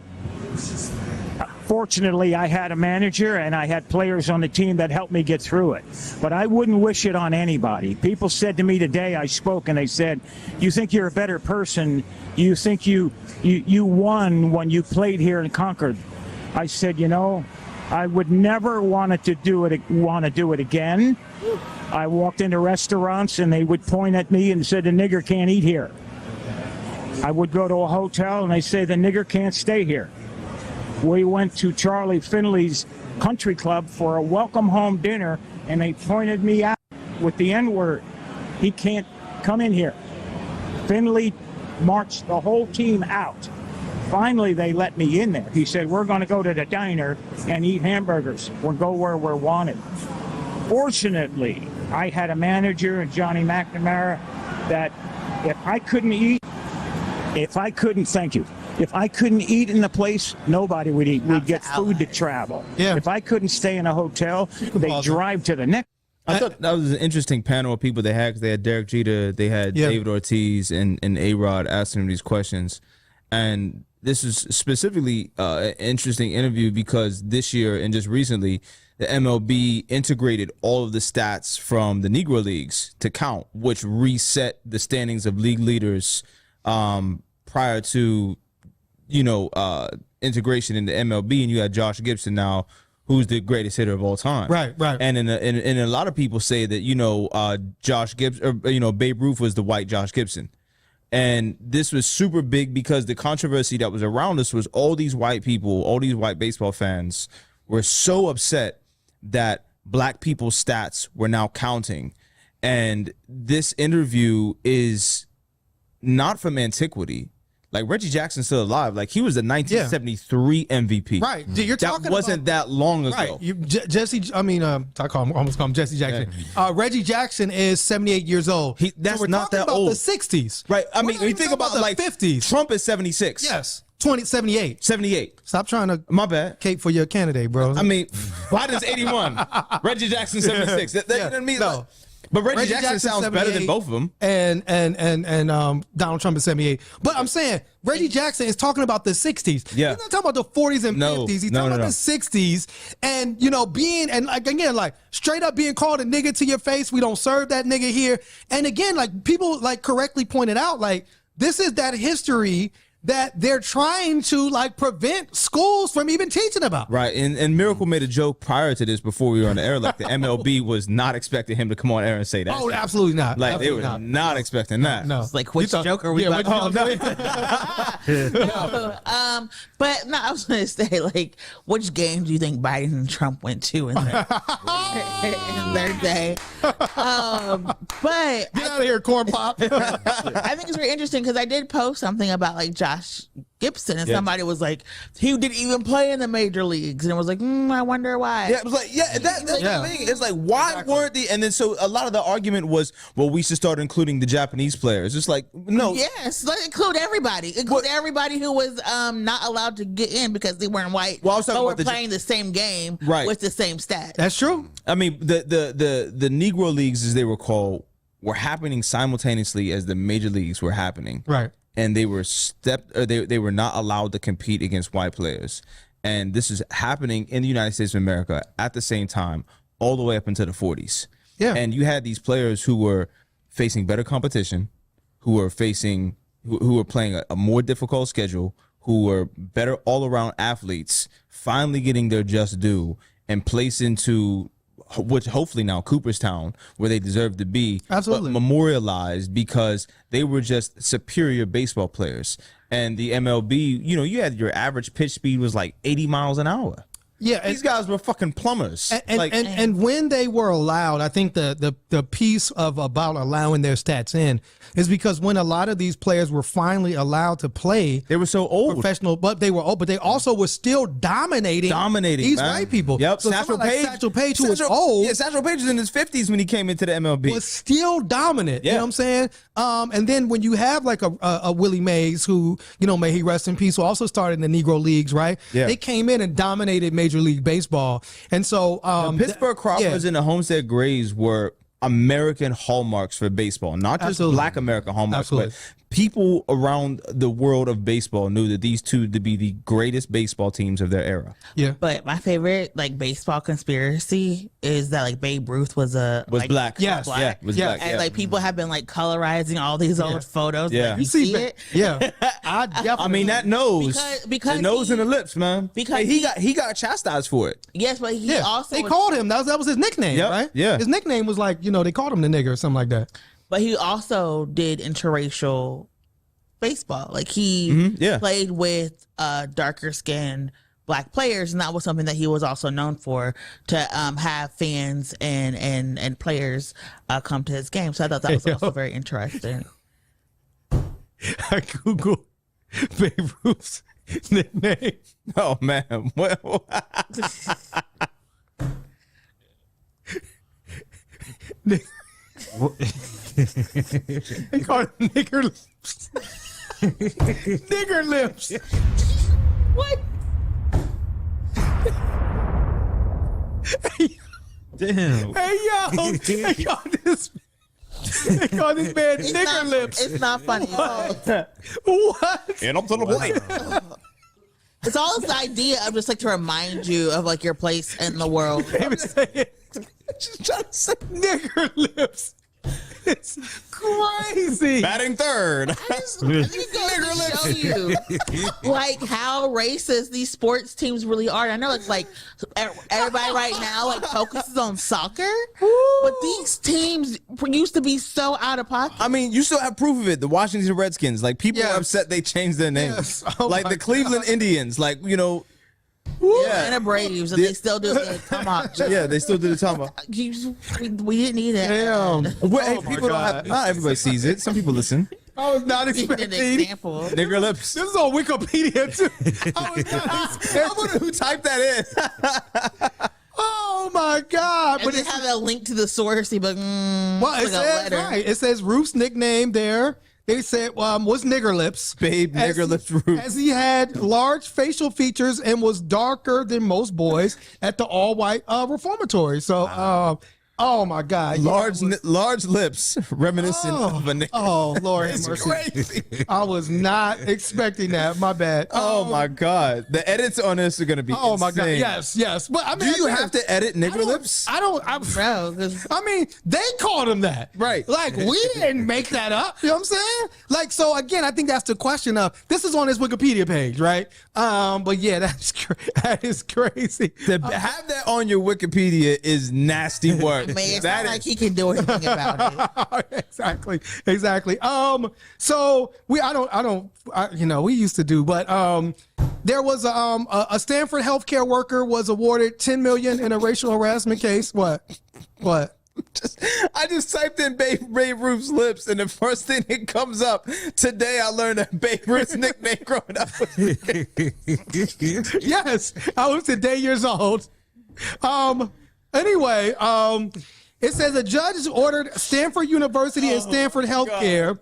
Fortunately, I had a manager and I had players on the team that helped me get through it. But I wouldn't wish it on anybody. People said to me today, I spoke, and they said, you think you're a better person? You think you won when you played here in Concord? I said, I would never want to do it again. I walked into restaurants and they would point at me and said, the nigger can't eat here. I would go to a hotel and they say, the nigger can't stay here. We went to Charlie Finley's country club for a welcome home dinner, and they pointed me out with the N-word. He can't come in here. Finley marched the whole team out. Finally, they let me in there. He said, we're going to go to the diner and eat hamburgers. We'll go where we're wanted. Fortunately, I had a manager, Johnny McNamara, that if I couldn't eat in the place, nobody would eat. We'd get food to travel. Yeah. If I couldn't stay in a hotel, they'd drive to the next. I thought that was an interesting panel of people they had, because they had Derek Jeter, they had David Ortiz, and A-Rod asking them these questions. And this is specifically an interesting interview because this year and just recently, the MLB integrated all of the stats from the Negro Leagues to count, which reset the standings of league leaders prior to integration in the MLB, and you had Josh Gibson now, who's the greatest hitter of all time. Right. And in a lot of people say that Josh Gibson, or Babe Ruth was the white Josh Gibson, and this was super big because the controversy that was around us was all these white people, all these white baseball fans were so upset that black people's stats were now counting, and this interview is not from antiquity. Like, Reggie Jackson's still alive. Like, he was the 1973 MVP. Right. You're talking that wasn't that long ago. Right. Almost call him Jesse Jackson. Yeah. Reggie Jackson is 78 years old. That's we're not talking that about old. the 60s. Right. I mean, when you think about the like 50s. Trump is 76. Yes. 78. 78. Stop trying to My bad. cape for your candidate, bro. I mean, Biden's 81. Reggie Jackson 76. That doesn't mean no. But Reggie Jackson sounds better than both of them. And Donald Trump is 78. But I'm saying Reggie Jackson is talking about the 60s. Yeah. He's not talking about the 40s and 50s. He's talking about the 60s. And, being, and like, again, like straight up being called a nigga to your face. We don't serve that nigga here. And again, like people like correctly pointed out, like this is that history that they're trying to like prevent schools from even teaching about. Right. And Miracle made a joke prior to this before we were on the air. Like the MLB was not expecting him to come on air and say that. Oh, absolutely not. Like absolutely they were not expecting that. No. It's like, which joke are we about? Oh, no. But no, I was going to say, like, which game do you think Biden and Trump went to in their, in their day? But get out of here, corn pop. I think it's very interesting because I did post something about like Josh Gibson, and somebody was like, he didn't even play in the major leagues, and it was like, I wonder why. Yeah, it was like, that's the thing. It's like, why weren't they? And then so a lot of the argument was, well, we should start including the Japanese players. It's like, no. Yes, let's include everybody. Include everybody who was not allowed to get in because they weren't white. Well, I was talking but about we're playing the same game with the same stats. That's true. I mean, the Negro Leagues, as they were called, were happening simultaneously as the major leagues were happening. Right. And they were they were not allowed to compete against white players. And this is happening in the United States of America at the same time, all the way up into the 40s. Yeah. And you had these players who were facing better competition, who were playing a more difficult schedule, who were better all-around athletes, finally getting their just due and placed into which hopefully now Cooperstown, where they deserve to be, absolutely, but memorialized because they were just superior baseball players. And the MLB, you had your average pitch speed was like 80 miles an hour. Yeah, these guys were fucking plumbers. And when they were allowed, I think the piece about allowing their stats in is because when a lot of these players were finally allowed to play, they were so old, professional, but they were old, but they also were still dominating these white people. Yep. So Satchel Page, who was old, Satchel Page was in his 50s when he came into the MLB, was still dominant. You know what I'm saying? And then when you have like a Willie Mays, who, you know, may he rest in peace, who also started in the Negro Leagues, right? Yeah. They came in and dominated Major League Baseball. And so the Pittsburgh Crawfords and the Homestead Grays were American hallmarks for baseball, not just Black American hallmarks, but people around the world of baseball knew that these two to be the greatest baseball teams of their era. Yeah. But my favorite like baseball conspiracy is that like Babe Ruth was black. Yes. Black. Yeah. Was black. And like people have been like colorizing all these old photos. Yeah. Like, you see it? Yeah. I mean that nose. Because the nose and the lips, man. Because he got chastised for it. Yes, but he also they called him. That was his nickname, right? Yeah. His nickname was like, you know, they called him the nigger or something like that. But he also did interracial baseball. Like he played with darker skinned Black players, and that was something that he was also known for, to have fans and players come to his game. So I thought that was also very interesting. I Googled Babe Ruth's nickname. Oh man. Well, he called him nigger lips. Nigger lips. What? Damn. Hey yo, they called this man nigger lips. It's not funny at all. What? And up to the plate. It's all this idea of just like to remind you of like your place in the world. Just trying to say nigger lips. It's crazy. Batting third. I think it goes to show you like how racist these sports teams really are. I know it's like everybody right now like focuses on soccer, but these teams used to be so out of pocket. I mean, you still have proof of it. The Washington Redskins, like people are upset they changed their name. Yes. Oh like the Cleveland Indians, like, you know. And the Braves, and they still do the tomahawk. Yeah, they still do the tomahawk. We didn't need it. Damn. People don't have, not everybody sees it. Some people listen. I was not expecting an example. Nigger lips. This is on Wikipedia too. I wonder who typed that in. Oh my God! But it have a link to the source. But well, it says right. It says Ruth's nickname there. They said was nigger lips. Babe nigger lips Ruth. As he had large facial features and was darker than most boys at the all-white reformatory. So, oh my God. Large lips reminiscent of a nigger. Oh, Lord have mercy. Crazy. I was not expecting that. My bad. Oh my God. The edits on this are going to be insane. My God. Yes. But I mean, do you have to edit nigger lips? I mean, they called him that. Right. Like, we didn't make that up. You know what I'm saying? Like, so again, I think that's the question of, this is on his Wikipedia page, right? But yeah, that is crazy. To have that on your Wikipedia is nasty work. Man, it's not like he can do anything about it. Exactly. So we used to do, but there was a Stanford healthcare worker was awarded $10 million in a racial harassment case. What? I just typed in Babe Ruth's lips, and the first thing that comes up today, I learned that Babe Ruth's nickname growing up. Yes, I was today years old. Anyway, it says a judge ordered Stanford University and Stanford Healthcare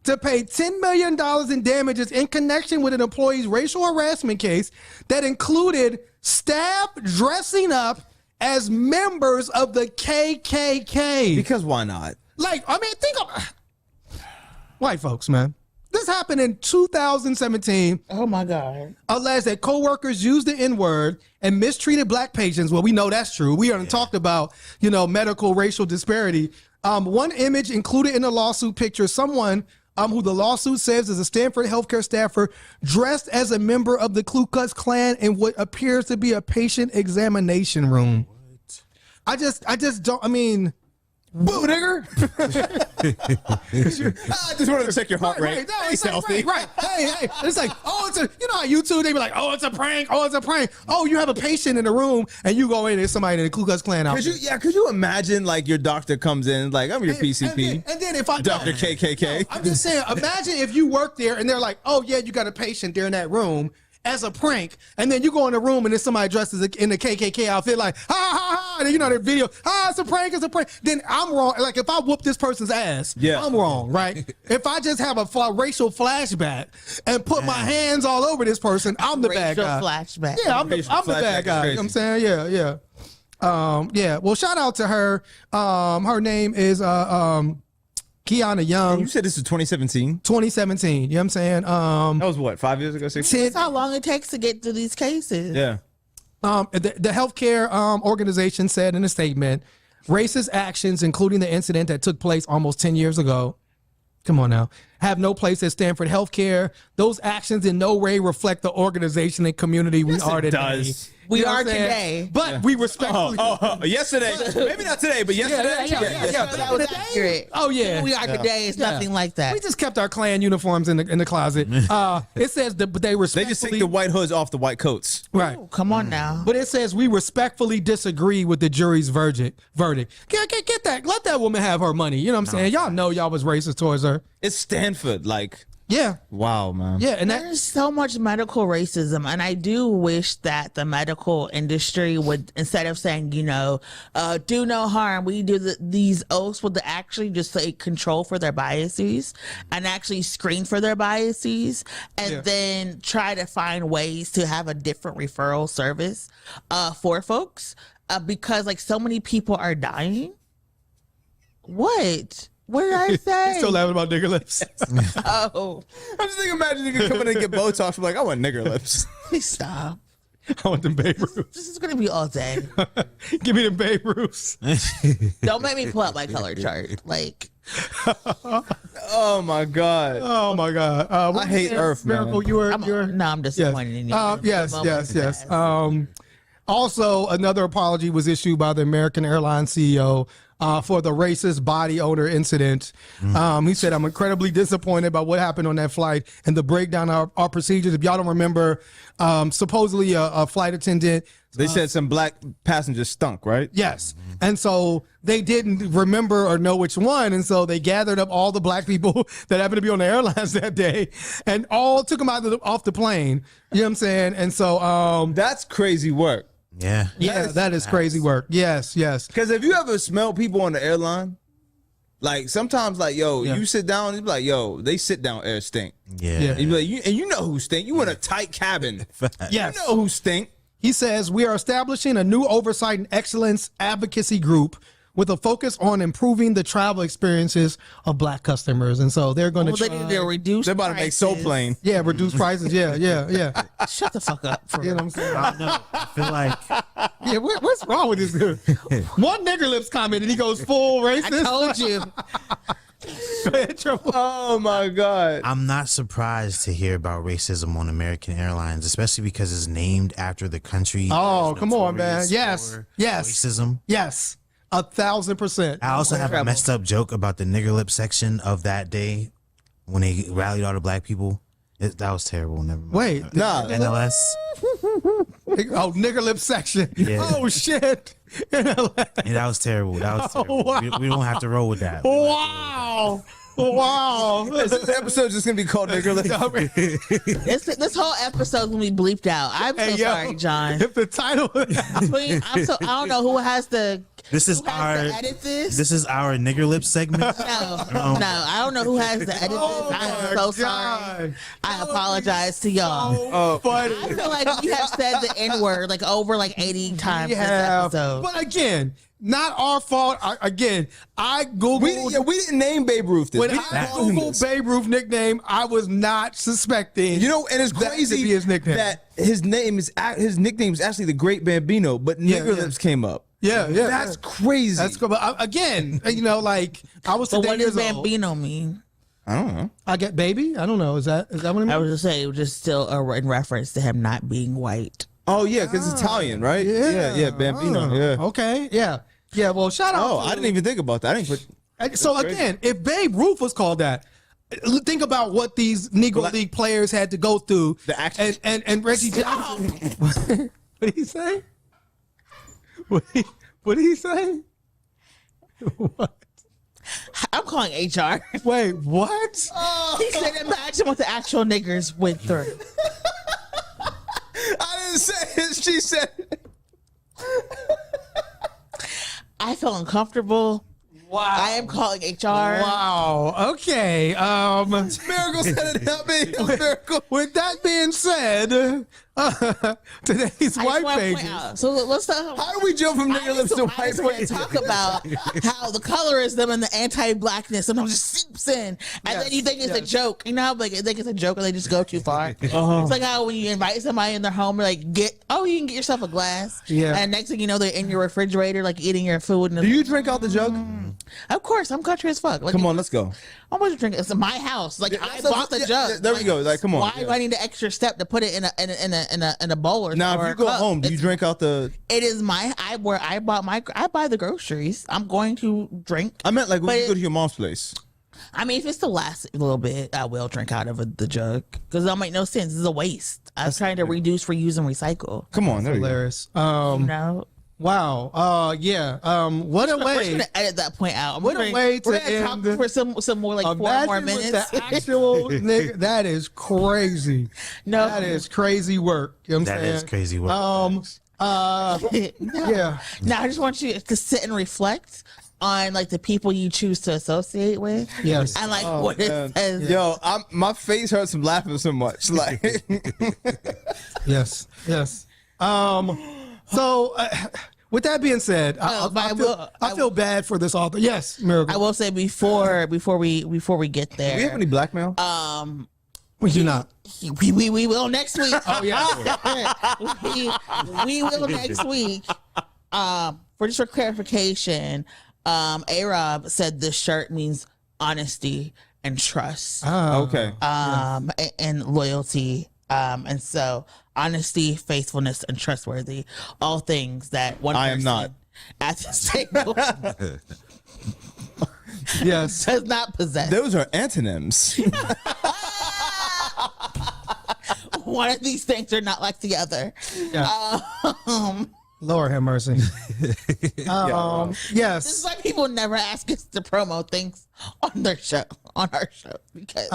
to pay $10 million in damages in connection with an employee's racial harassment case that included staff dressing up as members of the KKK. Because why not? Like, I mean, think of white folks, man. This happened in 2017. Oh my God. Alleged that co-workers used the N-word and mistreated Black patients. Well, we know that's true. We already talked about, medical racial disparity. One image included in the lawsuit pictures someone who the lawsuit says is a Stanford healthcare staffer dressed as a member of the Ku Klux Klan in what appears to be a patient examination room. What? I just don't, boo, nigger. I just wanted to check your heart rate. No, It's healthy. Right. Hey. It's like, oh, it's a, you know how YouTube, they be like, oh, it's a prank. Oh, it's a prank. Oh, you have a patient in the room and you go in and there's somebody in the Ku Klux Klan outfit. Could you imagine like your doctor comes in like, I'm your PCP. And then if I Dr. KKK. I'm just saying, imagine if you work there and they're like, oh yeah, you got a patient there in that room as a prank, and then you go in the room and then somebody dressed in the KKK outfit like, ha ha ha, and then, you know, their video, it's a prank, then I'm wrong. Like if I whoop this person's ass, I'm wrong, right? If I just have a racial flashback and put my hands all over this person, I'm the bad guy. Flashback. Yeah, I'm the bad guy. You know what I'm saying? Yeah. Well, shout out to her. Her name is Kiana Young. And you said this is 2017? 2017. You know what I'm saying? That was what, 5 years ago? 6 years? That's how long it takes to get to these cases. Yeah. The healthcare organization said in a statement, racist actions, including the incident that took place almost 10 years ago, come on now, have no place at Stanford Healthcare. Those actions in no way reflect the organization and community we are today. We are today. But we respectfully. Yesterday. Maybe not today, but yesterday. Yeah, that was accurate. Oh, yeah. We are today. It's nothing like that. We just kept our Klan uniforms in the closet. It says that they respectfully. They just take the white hoods off the white coats. Right. Ooh, come on now. But it says we respectfully disagree with the jury's verdict. Get that. Let that woman have her money. You know what I'm saying? Y'all know y'all was racist towards her. It's Stanford. Like. Yeah. Wow, man. Yeah, and there's so much medical racism, and I do wish that the medical industry would, instead of saying, you know, do no harm, we do these oaths, would actually just take control for their biases and actually screen for their biases, and then try to find ways to have a different referral service for folks, because like so many people are dying. What? What did I say? You're still laughing about nigger lips. Oh. I'm just thinking, imagine you could come in and get Botox. I'm like, I want nigger lips. Please stop. I want them Babe Ruths. This is going to be all day. Give me them Babe Ruths. Don't make me pull up my color chart. Like. Oh, my God. Oh, my God. I hate Earth, Miracle, man. I'm disappointed in you. Yes. Also, another apology was issued by the American Airlines CEO for the racist body odor incident. He said, I'm incredibly disappointed by what happened on that flight and the breakdown of our procedures. If y'all don't remember, supposedly a flight attendant. They said some black passengers stunk, right? Yes. And so they didn't remember or know which one. And so they gathered up all the black people that happened to be on the airlines that day and all took them off the plane. You know what I'm saying? And so that's crazy work. Yeah. Yeah, that is crazy work. Yes. Because if you ever smell people on the airline, like sometimes like, yo, you sit down, you be like, yo, they sit down air stink. Yeah. You be like, you know who stink. You in a tight cabin. Yes. You know who stink. He says, we are establishing a new oversight and excellence advocacy group with a focus on improving the travel experiences of black customers. And so they're going to they need to reduce. They're about to make Soul Plane. Yeah, reduce prices. Yeah. Shut the fuck up. You know what I'm saying? I don't know. I feel like. Yeah, what's wrong with this dude? One nigger lips comment and he goes full racist. I told you. Oh my God. I'm not surprised to hear about racism on American Airlines, especially because it's named after the country. Oh, come on, man. Yes. Racism. Yes. 1,000%. I also have a messed up joke about the nigger lip section of that day when they rallied all the black people. That was terrible. Never mind. Wait, nah. NLS. Oh, nigger lip section. Yeah. Oh, shit. NLS. Yeah, that was terrible. That was terrible. Wow. We don't have to roll with that. Wow. Wow. This episode's just going to be called Nigger Lip. This whole episode's going to be bleeped out. I'm so sorry, John. If the title... I don't know who has to... This is edit this? This is our nigger lip segment. No, I don't know who has to edit this. I'm so sorry. I apologize to y'all. Funny. I feel like we have said the N-word like over like 80 times this episode. But again, not our fault. I Googled. We didn't name Babe Ruth this. When I Googled Babe Ruth nickname, I was not suspecting. You know, and it's crazy his nickname. that his nickname is actually the Great Bambino, but Nigger Lips came up. Yeah. That's crazy. That's cool. But again, you know, like I was. But what does Bambino mean? I don't know. I get baby. I don't know. Is that what it means? I was just saying, it was just still in reference to him not being white. Oh yeah, because it's Italian, right? Yeah, Bambino. Yeah. Okay. Yeah. Well, shout out. I didn't even think about that. So again, if Babe Ruth was called that, think about what these Negro League players had to go through. And Reggie Johnson. What did he say? What did he say? What? I'm calling HR. Wait, what? He said imagine what the actual niggers went through. I didn't say it. She said it. I feel uncomfortable. Wow. I am calling HR. Wow. Okay. Miracle said it, not me. Miracle. With that being said, today's white pages. So let's talk. How do we jump from nigger lips to white pages? Talk about how the colorism and the anti-blackness sometimes just seeps in, and then you think it's a joke. You know how like they think it's a joke and they just go too far. It's like how when you invite somebody in their home, like you can get yourself a glass. Yeah. And next thing you know, they're in your refrigerator, like eating your food. And do you drink out the jug? Of course, I'm country as fuck. Like, come on, let's go. I'm going to drink it. It's my house. Like I bought the jug. There we go. Like, come on. Why do I need the extra step to put it in a bowl or now? If you go home, do you drink out the? It is where I buy the groceries. I'm going to drink. I meant like when you go to your mom's place. I mean, if it's to last a little bit, I will drink out of the jug because that'll make no sense. It's a waste. I'm trying to reduce, reuse, and recycle. Come on, that's hilarious. Wow. Yeah. What a way. We're gonna edit that point out. What a way to end. Talk for some more like 4 more minutes. The actual nigga, that is crazy. No, that is crazy work. You know what I'm saying? That is crazy work. Yeah. Now I just want you to sit and reflect on like the people you choose to associate with. Yes. And like what it says. Yo, my face hurts from laughing so much. Like. Yes. So, with that being said, I feel bad for this author. Yes, Miracle. I will say before we get there. Do we have any blackmail? We do not. We will next week. Oh yeah. we will next week. For clarification, A-Rob said this shirt means honesty and trust. Oh, okay. And loyalty. And so honesty, faithfulness, and trustworthy, all things that one person am not at this table yes does not possess. Those are antonyms. One of these things are not like the other. Yeah. Lord have mercy. Yes. This is why people never ask us to promote things on our show because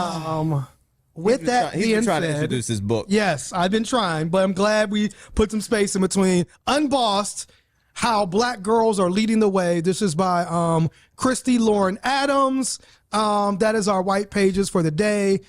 with that being been trying to said, introduce his book. Yes, I've been trying, but I'm glad we put some space in between. Unbossed, How Black Girls Are Leading the Way. This is by Christy Lauren Adams. That is our white pages for the day.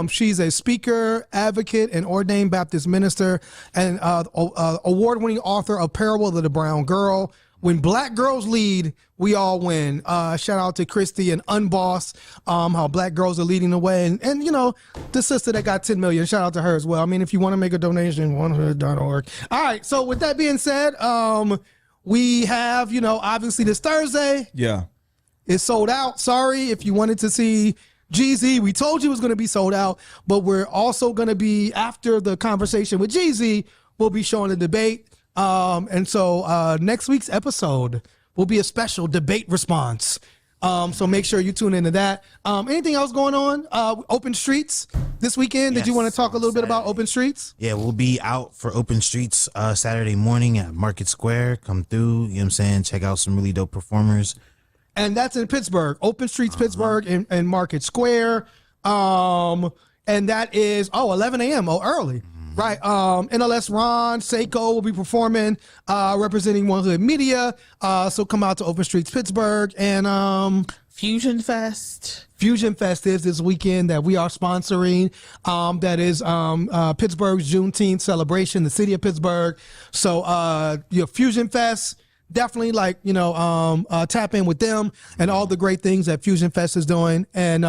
She's a speaker, advocate, and ordained Baptist minister, and award-winning author of Apparel of the Brown Girl. When black girls lead, we all win. Shout out to Christy and Unbossed, how black girls are leading the way. And you know, the sister that got 10 million, shout out to her as well. I mean, if you want to make a donation, onehood.org. All right. So with that being said, we have, obviously this Thursday. Yeah. It's sold out. Sorry if you wanted to see Jeezy. We told you it was going to be sold out, but we're also going to be, after the conversation with Jeezy, we'll be showing the debate. And so next week's episode will be a special debate response. So make sure you tune into that. Anything else going on? Open Streets this weekend. Did you want to talk a little bit about Open Streets? Yeah, we'll be out for Open Streets Saturday morning at Market Square. Come through, you know what I'm saying? Check out some really dope performers. And that's in Pittsburgh. Open Streets, Pittsburgh, and Market Square. And that is, 11 a.m. early. Right. NLS Ron Seiko will be performing, representing One Hood Media. So come out to Open Streets Pittsburgh, and Fusion Fest. Fusion Fest is this weekend that we are sponsoring. That is Pittsburgh's Juneteenth celebration, the city of Pittsburgh. So Fusion Fest, definitely tap in with them and all the great things that Fusion Fest is doing. And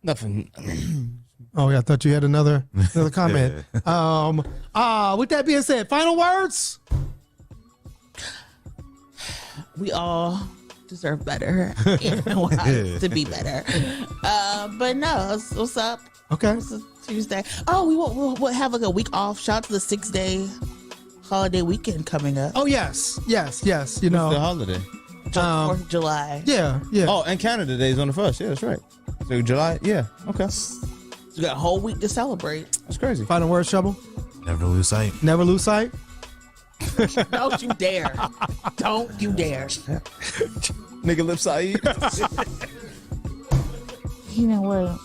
nothing. Oh, yeah, I thought you had another comment. With that being said, final words? We all deserve better. To be better. But no, what's up? Okay. It's Tuesday. Oh, we'll have like a week off. Shout out to the 6-day holiday weekend coming up. Oh, yes. What's the holiday? 4th of July. Yeah. Oh, and Canada Day is on the 1st. Yeah, that's right. So July. Yeah. Okay. You got a whole week to celebrate. That's crazy. Final words, Trouble? Never lose sight. Never lose sight. Don't you dare. Don't you dare. Nigga Lip Saeed. You know what?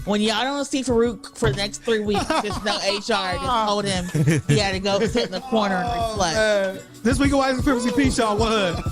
When y'all don't see Farouk for the next 3 weeks, just no HR. Just told him he had to go sit in the corner and reflect. This week of White Supremacy, peace, y'all. One hood.